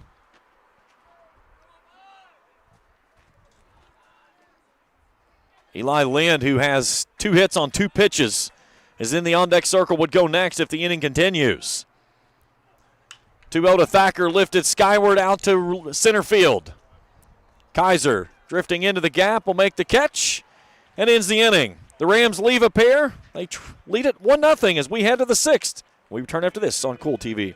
Eli Lind, who has 2 hits on 2 pitches, is in the on-deck circle, would go next if the inning continues. 2-0 to Thacker, lifted skyward out to center field. Kaiser drifting into the gap will make the catch and ends the inning. The Rams leave a pair. They lead it 1-0 as we head to the 6th. We return after this on Kool TV.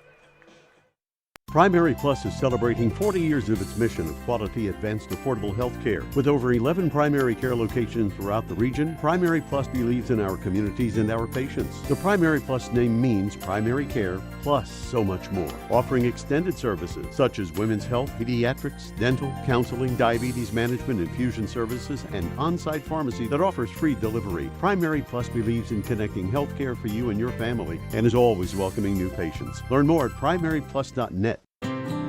Primary Plus is celebrating 40 years of its mission of quality, advanced, affordable health care. With over 11 primary care locations throughout the region, Primary Plus believes in our communities and our patients. The Primary Plus name means primary care plus so much more. Offering extended services such as women's health, pediatrics, dental, counseling, diabetes management, infusion services, and on-site pharmacy that offers free delivery. Primary Plus believes in connecting health care for you and your family and is always welcoming new patients. Learn more at primaryplus.net.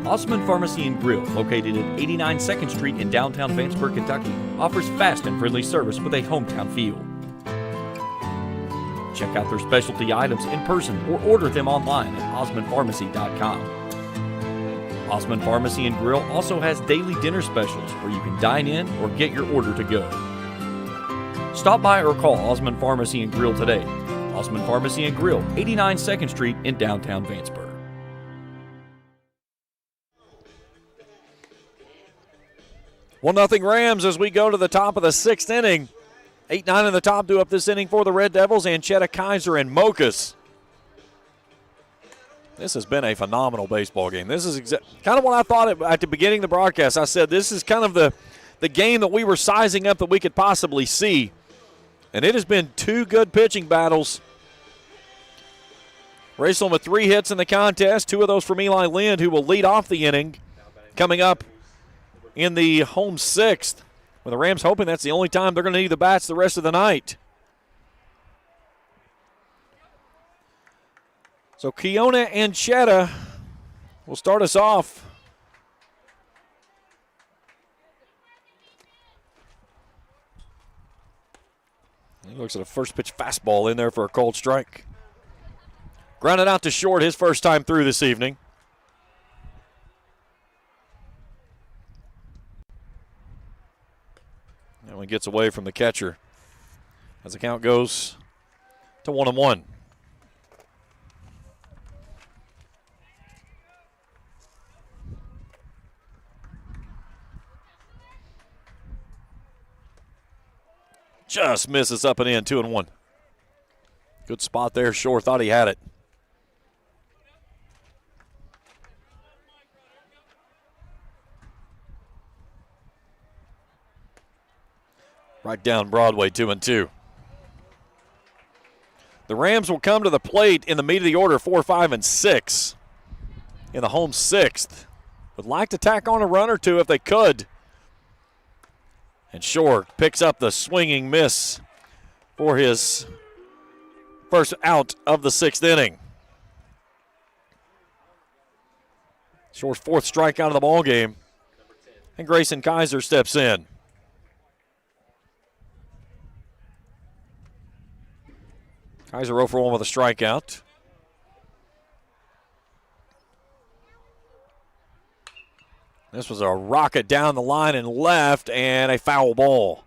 Osmond Pharmacy and Grill, located at 89 2nd Street in downtown Vanceburg, Kentucky, offers fast and friendly service with a hometown feel. Check out their specialty items in person or order them online at osmondpharmacy.com. Osmond Pharmacy and Grill also has daily dinner specials where you can dine in or get your order to go. Stop by or call Osmond Pharmacy and Grill today. Osmond Pharmacy and Grill, 89 2nd Street in downtown Vanceburg. 1-0 Rams as we go to the top of the 6th inning. 8-9 in the top, due up this inning for the Red Devils, Anchetta, Kaiser, and Mokas. This has been a phenomenal baseball game. This is kind of what I thought at the beginning of the broadcast. I said this is kind of the game that we were sizing up that we could possibly see. And it has been 2 good pitching battles. Raceland with 3 hits in the contest, 2 of those from Eli Lind, who will lead off the inning. Coming up in the home 6th, with the Rams hoping that's the only time they're going to need the bats the rest of the night. So Keona Anchetta will start us off. He looks at a first pitch fastball in there for a cold strike. Grounded out to short his first time through this evening. That one gets away from the catcher as the count goes to 1-1. Just misses up and in, 2-1. Good spot there. Shore thought he had it. Right down Broadway, 2-2. The Rams will come to the plate in the meat of the order, 4, 5, and 6 in the home 6th. Would like to tack on a run or two if they could. And Shore picks up the swinging miss for his first out of the 6th inning. Shore's 4th strikeout of the ball game. And Grayson Kaiser steps in. Kaiser 0 for 1 with a strikeout. This was a rocket down the line and left, and a foul ball.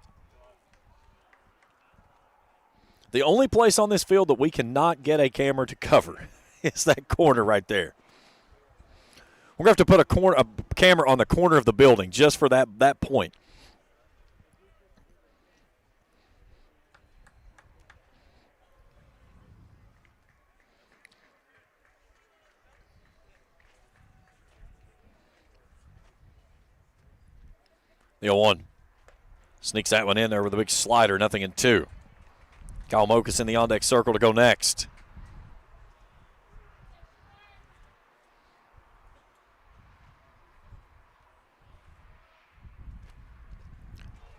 The only place on this field that we cannot get a camera to cover is that corner right there. We're going to have to put a camera on the corner of the building just for that point. The 0-1. Sneaks that one in there with a big slider, 0-2. Kyle Mokas in the on-deck circle to go next.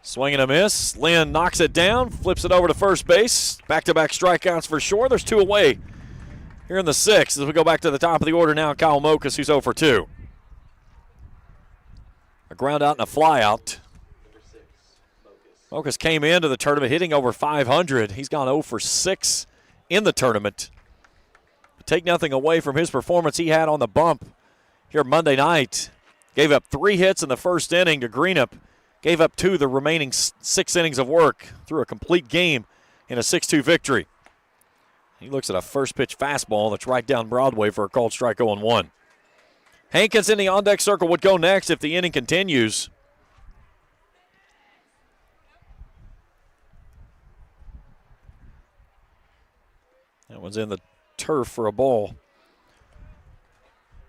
Swing and a miss. Lynn knocks it down, flips it over to first base. Back-to-back strikeouts for sure. There's 2 away here in the 6th as we go back to the top of the order now. Kyle Mokas, who's 0 for 2. A ground out and a fly out. Mokas came into the tournament hitting over 500. He's gone 0 for 6 in the tournament. Take nothing away from his performance he had on the bump here Monday night. Gave up 3 hits in the first inning to Greenup. Gave up 2 the remaining 6 innings of work through a complete game in a 6-2 victory. He looks at a first pitch fastball that's right down Broadway for a called strike 0-1. Hankins in the on-deck circle would go next if the inning continues. That one's in the turf for a ball.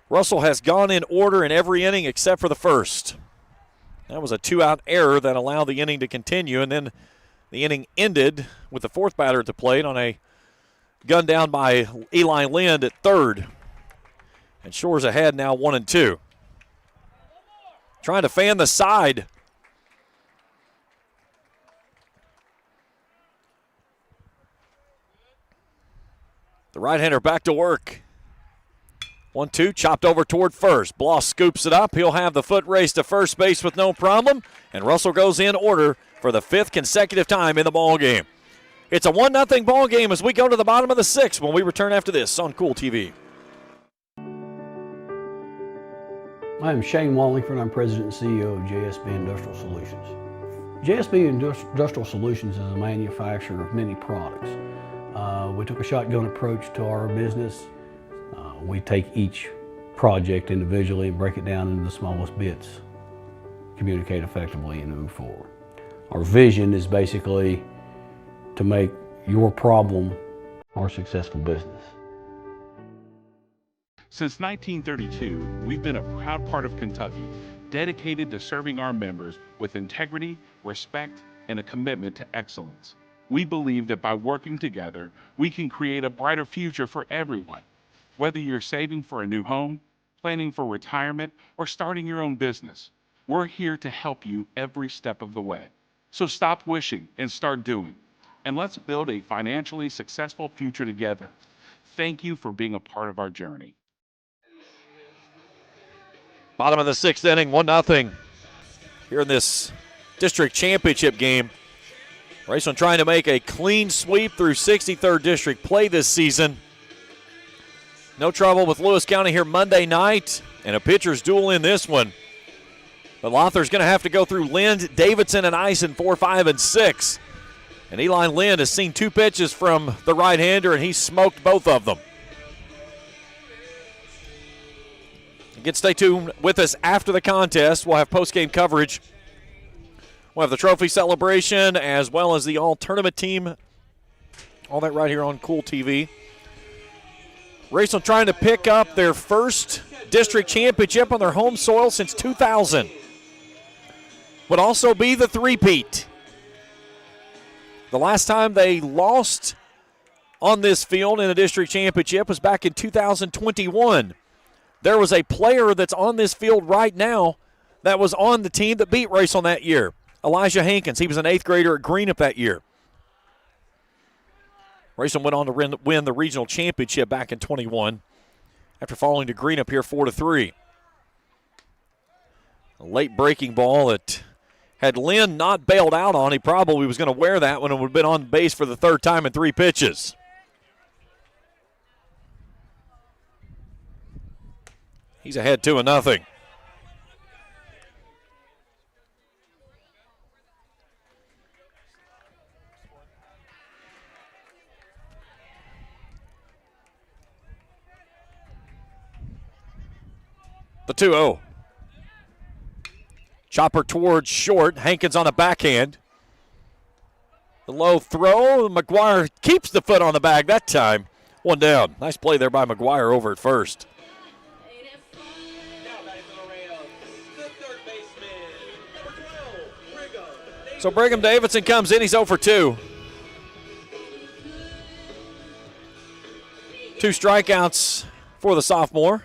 Russell has gone in order in every inning except for the first. That was a 2-out error that allowed the inning to continue, and then the inning ended with the 4th batter at the plate on a gun down by Eli Lind at 3rd. And Shore's ahead now 1-2. Trying to fan the side. The right-hander back to work. 1-2, chopped over toward first. Bloss scoops it up. He'll have the foot race to first base with no problem. And Russell goes in order for the 5th consecutive time in the ball game. It's a 1-0 ball game as we go to the bottom of the 6th when we return after this on Kool TV. I am Shane Wallingford. I'm President and CEO of JSB Industrial Solutions. JSB Industrial Solutions is a manufacturer of many products. We took a shotgun approach to our business. We take each project individually and break it down into the smallest bits, communicate effectively, and move forward. Our vision is basically to make your problem our successful business. Since 1932, we've been a proud part of Kentucky, dedicated to serving our members with integrity, respect, and a commitment to excellence. We believe that by working together, we can create a brighter future for everyone. Whether you're saving for a new home, planning for retirement, or starting your own business, we're here to help you every step of the way. So stop wishing and start doing. And let's build a financially successful future together. Thank you for being a part of our journey. Bottom of the 6th inning, 1-0. Here in this district championship game. Raceland trying to make a clean sweep through 63rd District play this season. No trouble with Lewis County here Monday night, and a pitcher's duel in this one. But Lothar's going to have to go through Lind, Davidson, and Ison 4, 5, and 6. And Eli Lind has seen 2 pitches from the right-hander, and he smoked both of them. Again, stay tuned with us after the contest. We'll have post-game coverage. We'll have the trophy celebration as well as the all-tournament team. All that right here on Kool TV. Raceland trying to pick up their first district championship on their home soil since 2000. Would also be the three-peat. The last time they lost on this field in a district championship was back in 2021. There was a player that's on this field right now that was on the team that beat Raceland that year. Elijah Hankins. He was an 8th grader at Greenup that year. Raceland went on to win the regional championship back in 21 after falling to Greenup here 4-3. A late breaking ball that had Lynn not bailed out on, he probably was going to wear that when it would have been on base for the 3rd time in 3 pitches. He's ahead 2-0. The 2-0. Chopper towards short. Hankins on the backhand. The low throw. McGuire keeps the foot on the bag that time. One down. Nice play there by McGuire over at first. So Brigham Davidson comes in. He's 0 for 2. 2 strikeouts for the sophomore.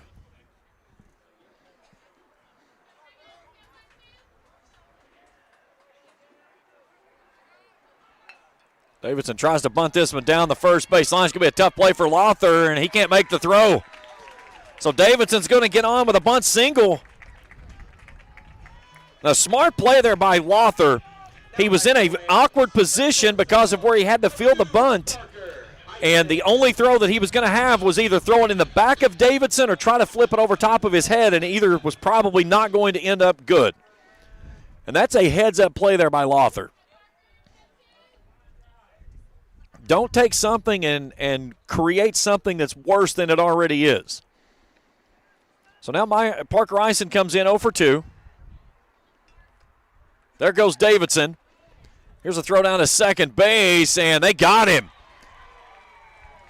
Davidson tries to bunt this one down the first base line. It's going to be a tough play for Lothar, and he can't make the throw. So Davidson's going to get on with a bunt single. A smart play there by Lothar. He was in an awkward position because of where he had to field the bunt. And the only throw that he was going to have was either throw it in the back of Davidson or try to flip it over top of his head, and either was probably not going to end up good. And that's a heads-up play there by Lothar. Don't take something and create something that's worse than it already is. So now Parker Eisen comes in 0 for 2. There goes Davidson. Here's a throw down to second base, and they got him.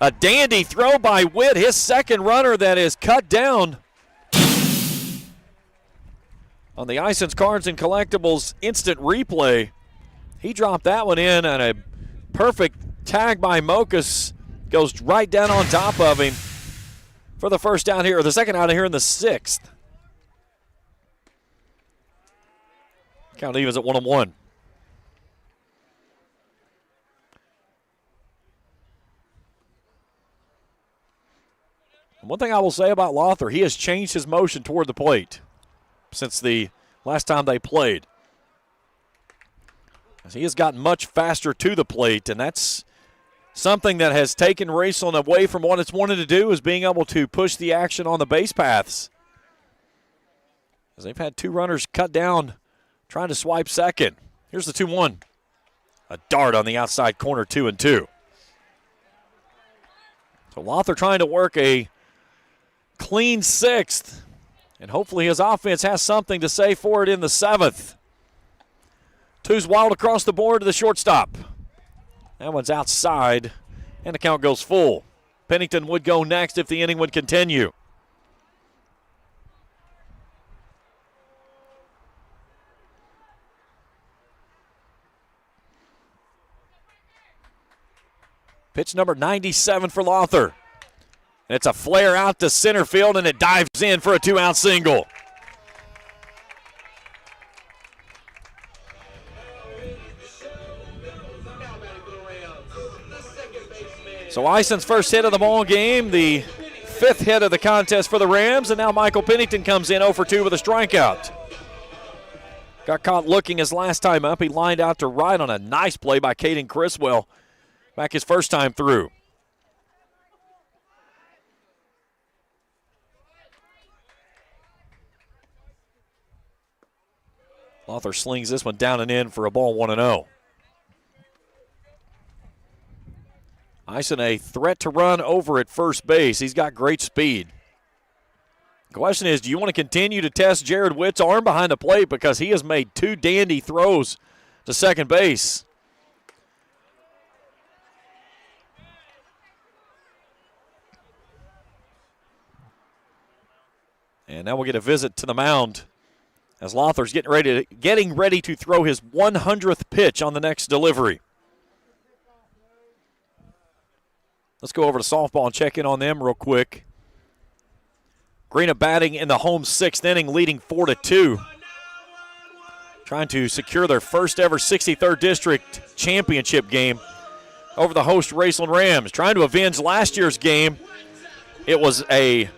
A dandy throw by Witt, his second runner that is cut down. On the Ison's Cards and Collectibles instant replay, he dropped that one in, and a perfect tag by Mokas goes right down on top of him for the first down here, or the second out here in the 6th. Count evens at 1-1. And one thing I will say about Lothar, he has changed his motion toward the plate since the last time they played. He has gotten much faster to the plate, and that's something that has taken Raceland away from what it's wanted to do, is being able to push the action on the base paths. As they've had 2 runners cut down trying to swipe second. Here's the 2-1. A dart on the outside corner, 2-2. So Lothar trying to work a clean 6th, and hopefully his offense has something to say for it in the 7th. 2's wild across the board to the shortstop. That one's outside, and the count goes full. Pennington would go next if the inning would continue. Pitch number 97 for Lothar. And it's a flare out to center field, and it dives in for a 2-out single. So Ison's first hit of the ball game, the 5th hit of the contest for the Rams, and now Michael Pennington comes in 0 for 2 with a strikeout. Got caught looking his last time up. He lined out to right on a nice play by Caden Criswell back his first time through. Lothar slings this one down and in for a ball, 1-0. Ison a threat to run over at first base. He's got great speed. The question is, do you want to continue to test Jared Witt's arm behind the plate, because he has made 2 dandy throws to second base? And now we'll get a visit to the mound as Lothar's getting ready to throw his 100th pitch on the next delivery. Let's go over to softball and check in on them real quick. Greena batting in the home 6th inning, leading 4-2. Trying to secure their first ever 63rd District championship game over the host Raceland Rams. Trying to avenge last year's game. It was a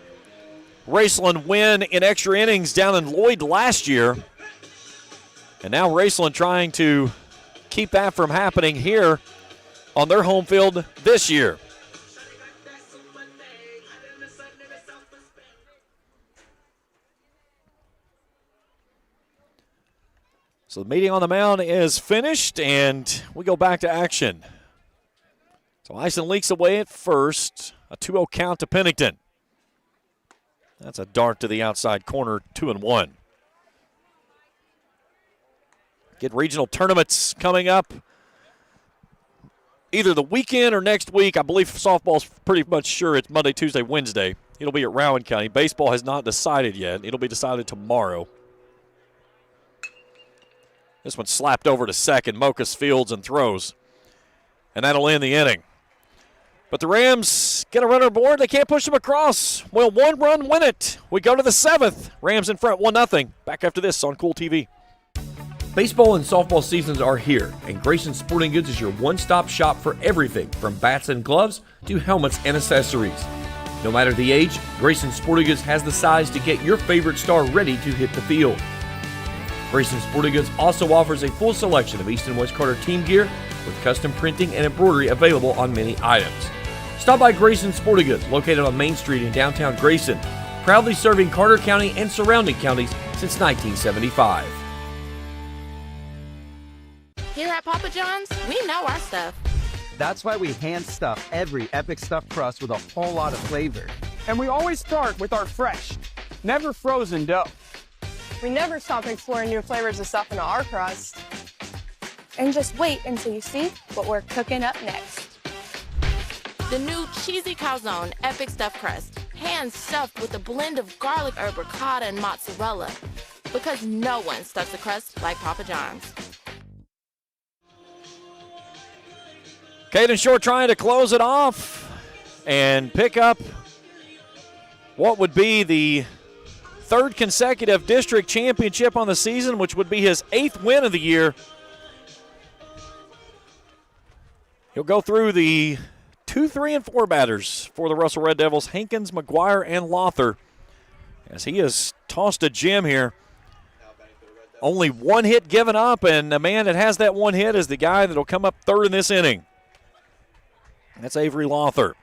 Raceland win in extra innings down in Lloyd last year. And now Raceland trying to keep that from happening here on their home field this year. So the meeting on the mound is finished, and we go back to action. So Ison leaks away at first. A 2-0 count to Pennington. That's a dart to the outside corner, 2-1. Get regional tournaments coming up either the weekend or next week. I believe softball's pretty much sure it's Monday, Tuesday, Wednesday. It'll be at Rowan County. Baseball has not decided yet. It'll be decided tomorrow. This one slapped over to second. Mokas fields and throws. And that'll end the inning. But the Rams get a runner aboard. They can't push them across. Will one run win it? We go to the seventh. Rams in front, 1-0. Back after this on Kool TV. Baseball and softball seasons are here, and Grayson Sporting Goods is your one-stop shop for everything from bats and gloves to helmets and accessories. No matter the age, Grayson Sporting Goods has the size to get your favorite star ready to hit the field. Grayson Sporting Goods also offers a full selection of East and West Carter team gear with custom printing and embroidery available on many items. Stop by Grayson Sporting Goods, located on Main Street in downtown Grayson, proudly serving Carter County and surrounding counties since 1975. Here at Papa John's, we know our stuff. That's why we hand stuff every Epic Stuffed Crust with a whole lot of flavor. And we always start with our fresh, never frozen dough. We never stop exploring new flavors of stuff into our crust. And just wait until you see what we're cooking up next. The new cheesy calzone epic stuffed crust, hand stuffed with a blend of garlic herb ricotta and mozzarella. Because no one stuffs a crust like Papa John's. Caden Shore trying to close it off and pick up what would be the third consecutive district championship on the season, which would be his 8th win of the year. He'll go through the 2, 3, and 4 batters for the Russell Red Devils, Hankins, McGuire, and Lother, as he has tossed a gem here. Only one hit given up, and the man that has that one hit is the guy that will come up third in this inning. That's Avery Lother.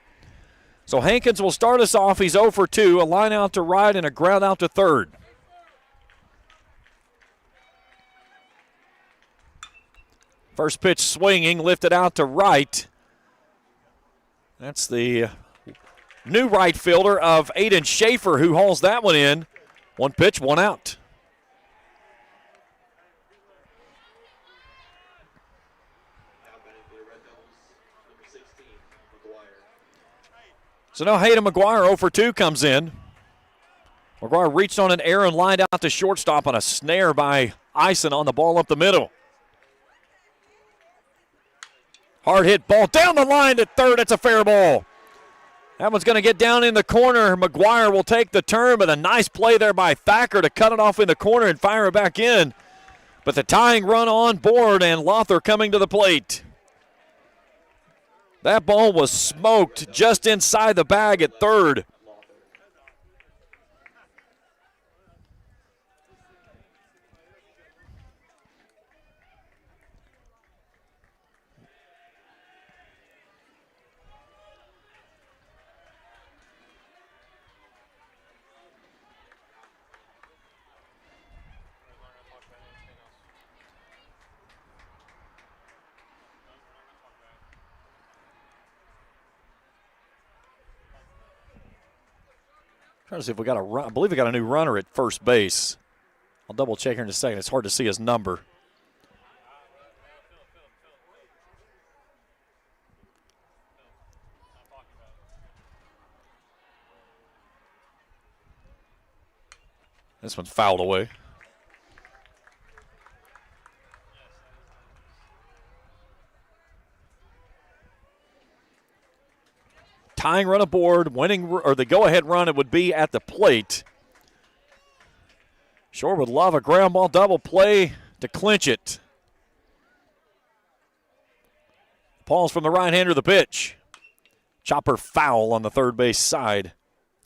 So Hankins will start us off. He's 0 for 2, a line out to right and a ground out to third. First pitch swinging, lifted out to right. That's the new right fielder of Aiden Schaefer who hauls that one in. One pitch, one out. So now Hayden McGuire 0 for 2 comes in. McGuire reached on an error and lined out to shortstop on a snare by Eisen on the ball up the middle. Hard hit ball down the line to third. It's a fair ball. That one's going to get down in the corner. McGuire will take the turn, but a nice play there by Thacker to cut it off in the corner and fire it back in. But the tying run on board, and Lother coming to the plate. That ball was smoked just inside the bag at third. Trying to see if we got a run. I believe we got a new runner at first base. I'll double check here in a second. It's hard to see his number. This one's fouled away. Tying run aboard, winning, or the go-ahead run, it would be at the plate. Shore would love a ground ball double play to clinch it. Pause from the right-hander, the pitch. Chopper foul on the third base side.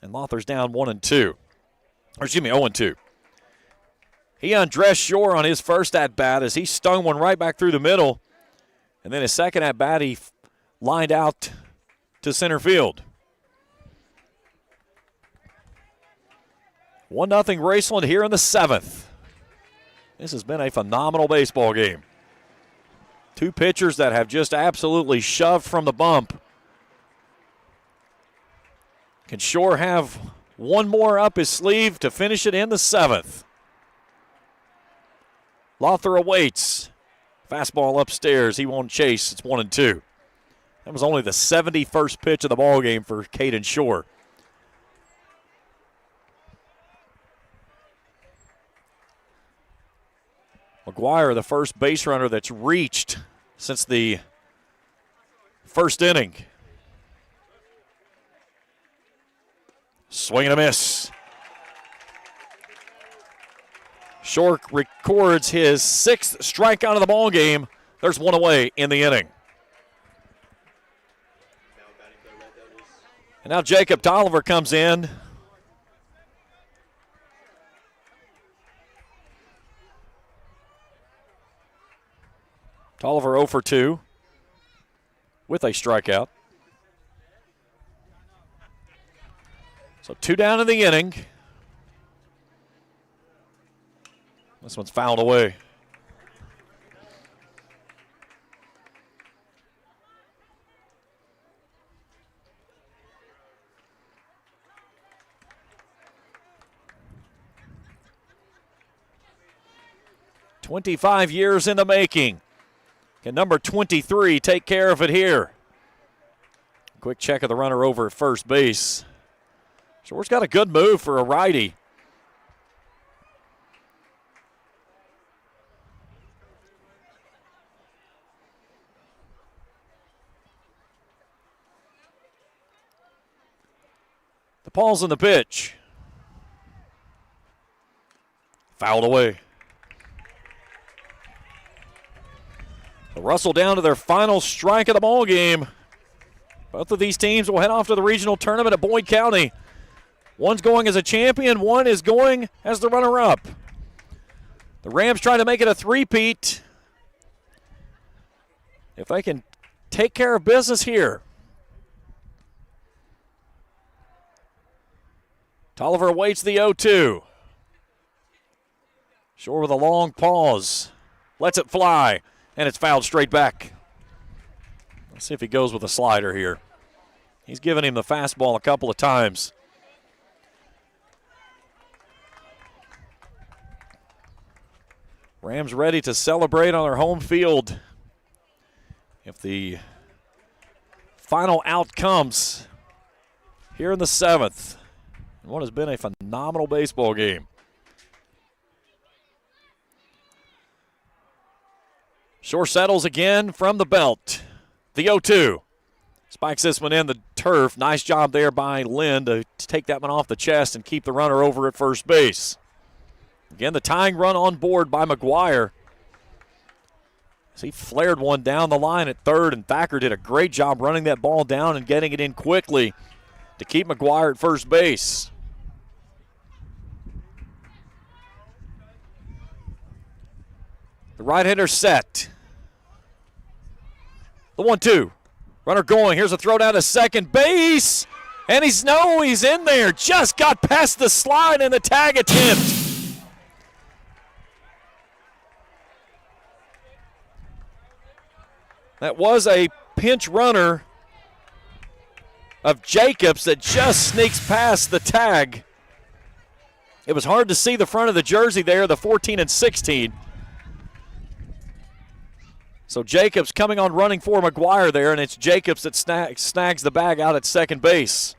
And Lother's down 1-2. Or excuse me, 0-2. He undressed Shore on his first at-bat as he stung one right back through the middle. And then his second at-bat, he lined out to center field. 1-0 Raceland here in the 7th. This has been a phenomenal baseball game. Two pitchers that have just absolutely shoved from the bump. Can Shore have one more up his sleeve to finish it in the 7th. Lothar awaits. Fastball upstairs. He won't chase. It's 1-2. That was only the 71st pitch of the ball game for Caden Shore. McGuire, the first base runner that's reached since the first inning. Swing and a miss. Shore records his 6th strikeout of the ball game. There's one away in the inning. And now Jacob Tolliver comes in. Tolliver 0 for 2 with a strikeout. So 2 down in the inning. This one's fouled away. "25 years in the making. Can number 23 take care of it here?" Quick check of the runner over at first base. Shore's got a good move for a righty. The ball's in the pitch. Fouled away. So Russell down to their final strike of the ball game. Both of these teams will head off to the regional tournament at Boyd County. One's going as a champion, one is going as the runner-up. The Rams trying to make it a three-peat. If they can take care of business here. Tolliver awaits the 0-2. Shore with a long pause. Lets it fly, and it's fouled straight back. Let's see if he goes with a slider here. He's given him the fastball a couple of times. Rams ready to celebrate on their home field. If the final out comes here in the 7th, in what has been a phenomenal baseball game. Shore settles again from the belt. The 0-2. Spikes this one in the turf. Nice job there by Lynn to take that one off the chest and keep the runner over at first base. Again, the tying run on board by McGuire. As he flared one down the line at third, and Thacker did a great job running that ball down and getting it in quickly to keep McGuire at first base. The right-hander set. The 1-2. Runner going. Here's a throw down to second base. And he's in there. Just got past the slide and the tag attempt. That was a pinch runner of Jacobs that just sneaks past the tag. It was hard to see the front of the jersey there, the 14 and 16. So Jacobs coming on running for McGuire there, and it's Jacobs that snags the bag out at second base.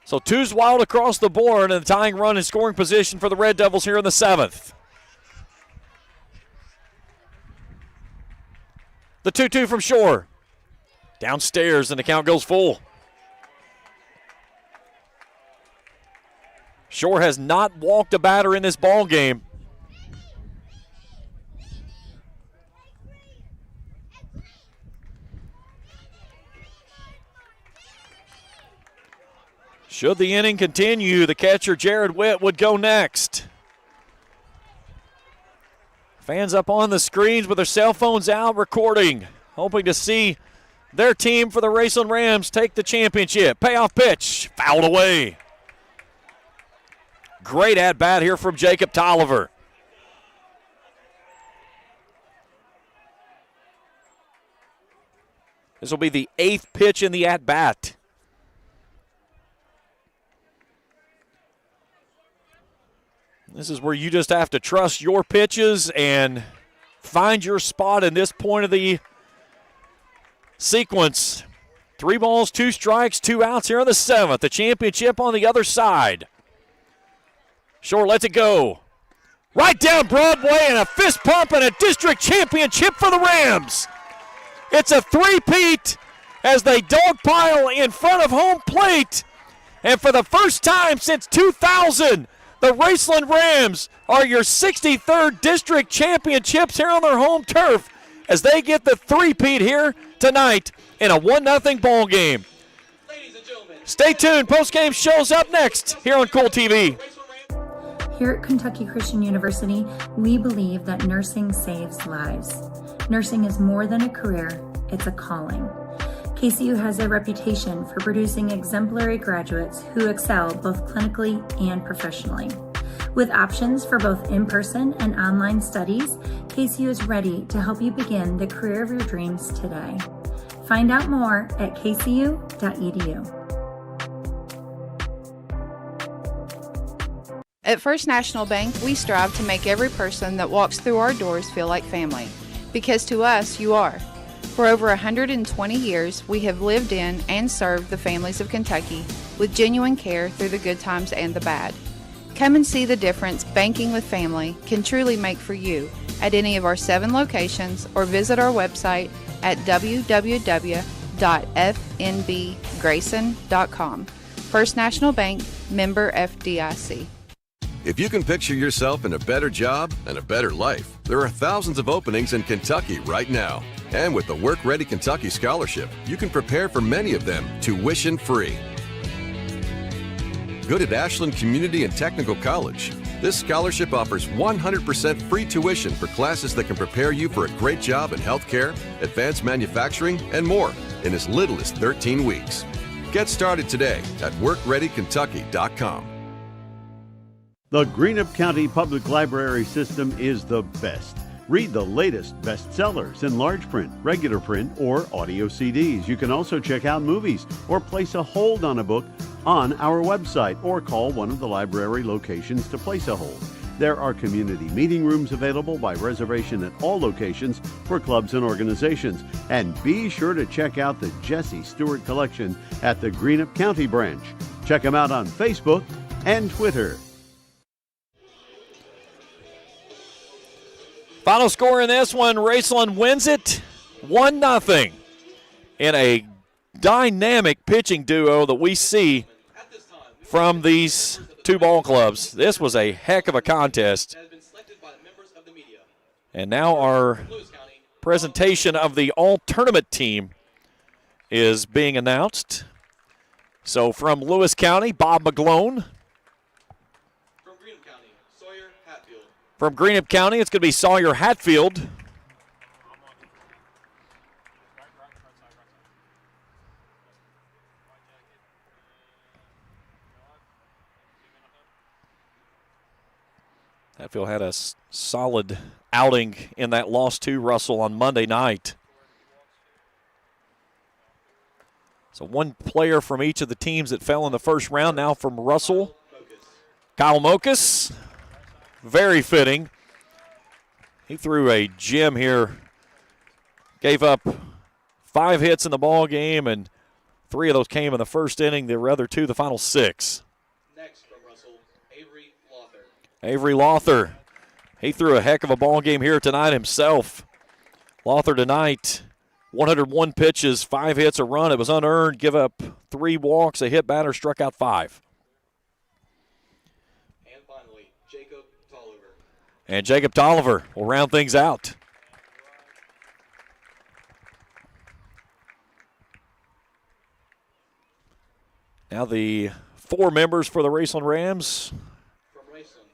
So two's wild across the board, and the tying run in scoring position for the Red Devils here in the 7th. The 2-2 from Shore. Downstairs, and the count goes full. Shore has not walked a batter in this ball game. Should the inning continue, the catcher Jared Witt would go next. Fans up on the screens with their cell phones out recording, hoping to see their team for the Raceland Rams take the championship. Payoff pitch, fouled away. Great at-bat here from Jacob Tolliver. This will be the 8th pitch in the at-bat. This is where you just have to trust your pitches and find your spot in this point of the sequence. 3 balls, 2 strikes, 2 outs here in the 7th. The championship on the other side. Short lets it go. Right down Broadway, and a fist pump and a district championship for the Rams. It's a three-peat as they dogpile in front of home plate. And for the first time since 2000, the Raceland Rams are your 63rd district championships here on their home turf as they get the three-peat here tonight in a 1-0 ball game. Stay tuned. Post-game show's up next here on Kool TV. Here at Kentucky Christian University, we believe that nursing saves lives. Nursing is more than a career, it's a calling. KCU has a reputation for producing exemplary graduates who excel both clinically and professionally. With options for both in-person and online studies, KCU is ready to help you begin the career of your dreams today. Find out more at kcu.edu. At First National Bank, we strive to make every person that walks through our doors feel like family. Because to us, you are. For over 120 years, we have lived in and served the families of Kentucky with genuine care through the good times and the bad. Come and see the difference banking with family can truly make for you at any of our 7 locations or visit our website at www.fnbgrayson.com. First National Bank, member FDIC. If you can picture yourself in a better job and a better life, there are thousands of openings in Kentucky right now. And with the Work Ready Kentucky Scholarship, you can prepare for many of them tuition-free. Good at Ashland Community and Technical College. This scholarship offers 100% free tuition for classes that can prepare you for a great job in healthcare, advanced manufacturing, and more in as little as 13 weeks. Get started today at workreadykentucky.com. The Greenup County Public Library system is the best. Read the latest bestsellers in large print, regular print, or audio CDs. You can also check out movies or place a hold on a book on our website or call one of the library locations to place a hold. There are community meeting rooms available by reservation at all locations for clubs and organizations. And be sure to check out the Jesse Stewart collection at the Greenup County branch. Check them out on Facebook and Twitter. Final score in this one, Raceland wins it 1-0 in a dynamic pitching duo that we see from these 2 ball clubs. This was a heck of a contest. And now our presentation of the all-tournament team is being announced. So from Lewis County, Bob McGlone. From Greenup County, it's going to be Sawyer Hatfield. Hatfield had a solid outing in that loss to Russell on Monday night. So 1 player from each of the teams that fell in the first round. Now from Russell, Kyle Mokas. Very fitting. He threw a gem here. Gave up 5 hits in the ball game, and 3 of those came in the first inning. The other 2, the final 6. Next from Russell, Avery Lother. Avery Lother. He threw a heck of a ball game here tonight himself. Lother tonight, 101 pitches, 5 hits, a run. It was unearned. Give up 3 walks, a hit batter, struck out 5. And Jacob Tolliver will round things out. Now the 4 members for the Raceland Rams. From Raceland,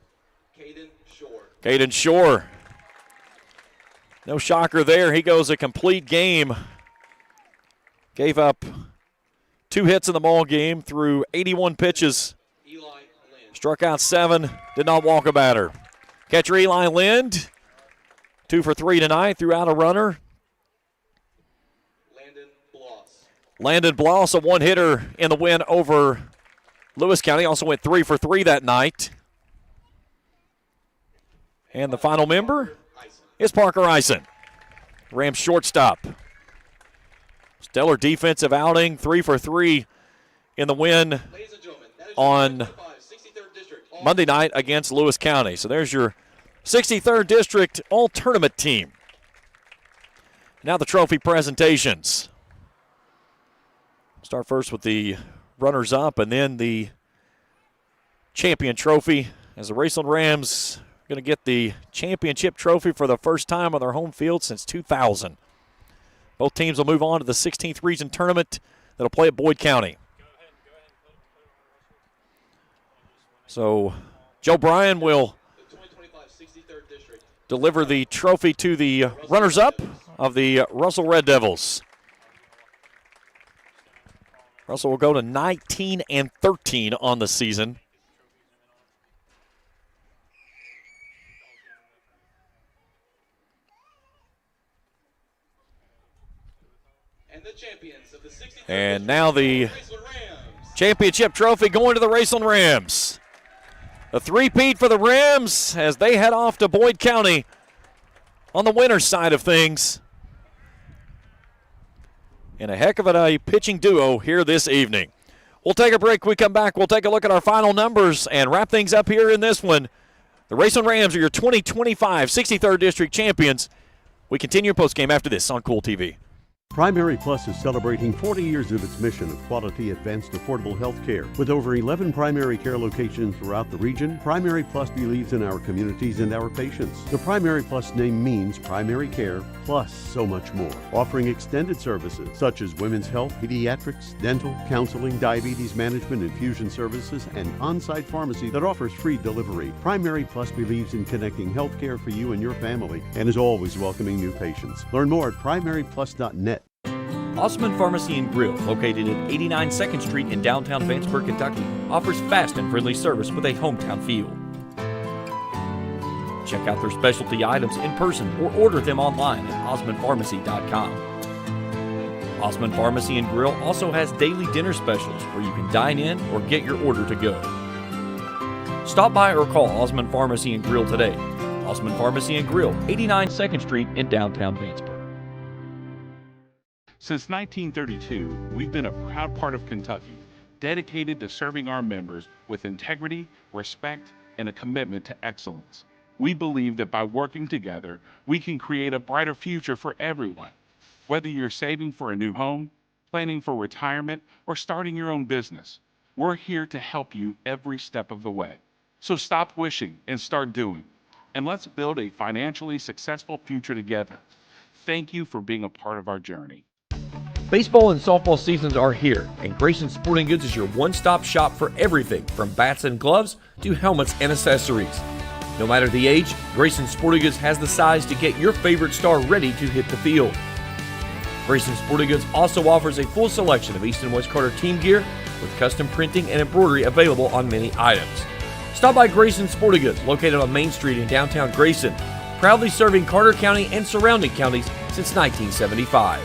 Caden Shore. Caden Shore. No shocker there. He goes a complete game. Gave up 2 hits in the ball game through 81 pitches. Struck out 7, did not walk a batter. Catcher Eli Lind, 2 for 3 tonight, threw out a runner. Landon Bloss, a 1-hitter in the win over Lewis County, also went 3 for 3 that night. And the final member is Parker Eisen, Rams shortstop. Stellar defensive outing, 3 for 3 in the win on Monday night against Lewis County. So there's your 63rd District All-Tournament team. Now the trophy presentations. Start first with the runners-up and then the champion trophy, as the Raceland Rams are going to get the championship trophy for the first time on their home field since 2000. Both teams will move on to the 16th Region Tournament that'll play at Boyd County. So Joe Bryan will deliver the trophy to the runners-up of the Russell Red Devils. Russell will go to 19-13 on the season. And now the championship trophy going to the Raceland Rams. A three-peat for the Rams as they head off to Boyd County on the winner's side of things. And a heck of a pitching duo here this evening. We'll take a break. When we come back, we'll take a look at our final numbers and wrap things up here in this one. The Raceland Rams are your 2025 63rd District champions. We continue postgame after this on Kool TV. Primary Plus is celebrating 40 years of its mission of quality, advanced, affordable health care. With over 11 primary care locations throughout the region, Primary Plus believes in our communities and our patients. The Primary Plus name means primary care plus so much more. Offering extended services such as women's health, pediatrics, dental, counseling, diabetes management, infusion services, and on-site pharmacy that offers free delivery. Primary Plus believes in connecting health care for you and your family and is always welcoming new patients. Learn more at primaryplus.net. Osman Pharmacy and Grill, located at 89 2nd Street in downtown Vanceburg, Kentucky, offers fast and friendly service with a hometown feel. Check out their specialty items in person or order them online at osmanpharmacy.com. Osman Pharmacy and Grill also has daily dinner specials where you can dine in or get your order to go. Stop by or call Osman Pharmacy and Grill today. Osman Pharmacy and Grill, 89 2nd Street in downtown Vanceburg. Since 1932, we've been a proud part of Kentucky, dedicated to serving our members with integrity, respect, and a commitment to excellence. We believe that by working together, we can create a brighter future for everyone. Whether you're saving for a new home, planning for retirement, or starting your own business, we're here to help you every step of the way. So stop wishing and start doing. And let's build a financially successful future together. Thank you for being a part of our journey. Baseball and softball seasons are here, and Grayson Sporting Goods is your one-stop shop for everything from bats and gloves to helmets and accessories. No matter the age, Grayson Sporting Goods has the size to get your favorite star ready to hit the field. Grayson Sporting Goods also offers a full selection of East and West Carter team gear with custom printing and embroidery available on many items. Stop by Grayson Sporting Goods, located on Main Street in downtown Grayson, proudly serving Carter County and surrounding counties since 1975.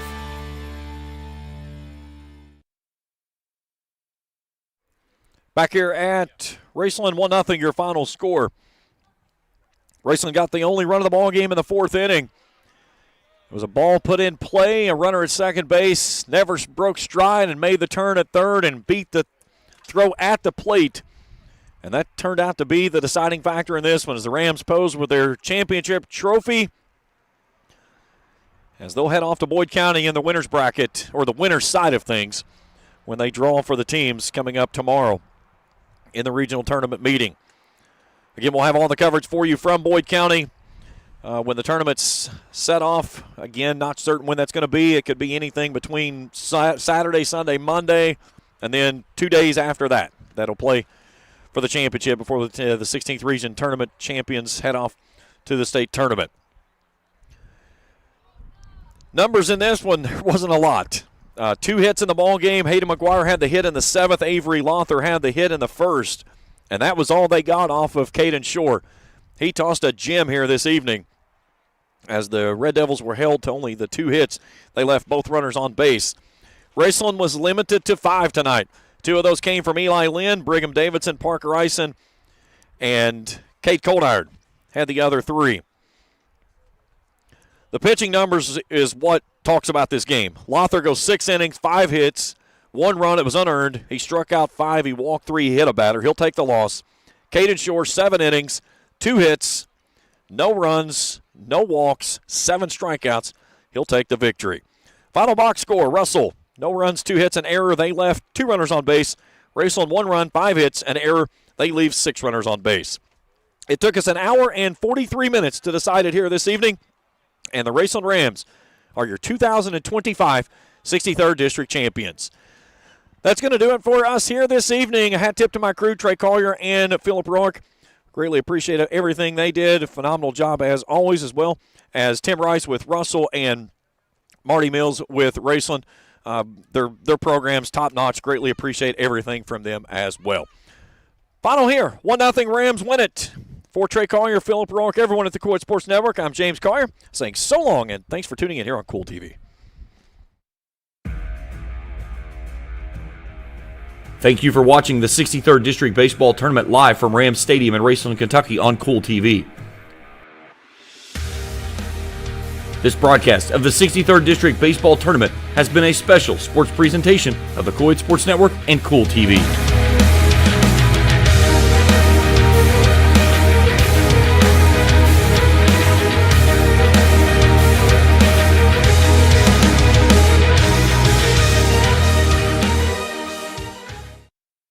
Back here at Raceland, 1-0 your final score. Raceland got the only run of the ball game in the fourth inning. It was a ball put in play, a runner at second base, never broke stride and made the turn at third and beat the throw at the plate. And that turned out to be the deciding factor in this one as the Rams pose with their championship trophy as they'll head off to Boyd County in the winner's bracket, or the winner's side of things, when they draw for the teams coming up tomorrow in the regional tournament meeting. Again, we'll have all the coverage for you from Boyd County when the tournament's set off. Again, not certain when that's going to be. It could be anything between Saturday, Sunday, Monday, and then 2 days after that. That'll play for the championship before the 16th Region Tournament champions head off to the state tournament. Numbers in this one, there wasn't a lot. 2 hits in the ball game. Hayden McGuire had the hit in the 7th. Avery Lother had the hit in the 1st. And that was all they got off of Caden Shore. He tossed a gem here this evening. As the Red Devils were held to only the 2 hits, they left both runners on base. Raceland was limited to 5 tonight. 2 of those came from Eli Lynn, Brigham Davidson, Parker Eisen, and Kate Coldiard. had the other 3. The pitching numbers is what talks about this game. Lothar goes 6 innings, 5 hits, 1 run. It was unearned. He struck out 5. He walked 3. He hit a batter. He'll take the loss. Caden Shore, 7 innings, 2 hits, no runs, no walks, 7 strikeouts. He'll take the victory. Final box score, Russell, no runs, 2 hits, an error. They left 2 runners on base. Raceland, 1 run, 5 hits, an error. They leave 6 runners on base. It took us an hour and 43 minutes to decide it here this evening, and the Raceland Rams are your 2025 63rd District champions. That's going to do it for us here this evening. A hat tip to my crew, Trey Collier and Philip Rourke. Greatly appreciate everything they did. Phenomenal job as always, as well as Tim Rice with Russell and Marty Mills with Raceland. Their program's top-notch. Greatly appreciate everything from them as well. Final here, 1-0 Rams win it. For Trey Collier, Philip Rourke, everyone at the Kool Sports Network, I'm James Collier saying so long, and thanks for tuning in here on Kool TV. Thank you for watching the 63rd District Baseball Tournament live from Rams Stadium in Raceland, Kentucky on Kool TV. This broadcast of the 63rd District Baseball Tournament has been a special sports presentation of the Kool Sports Network and Kool TV.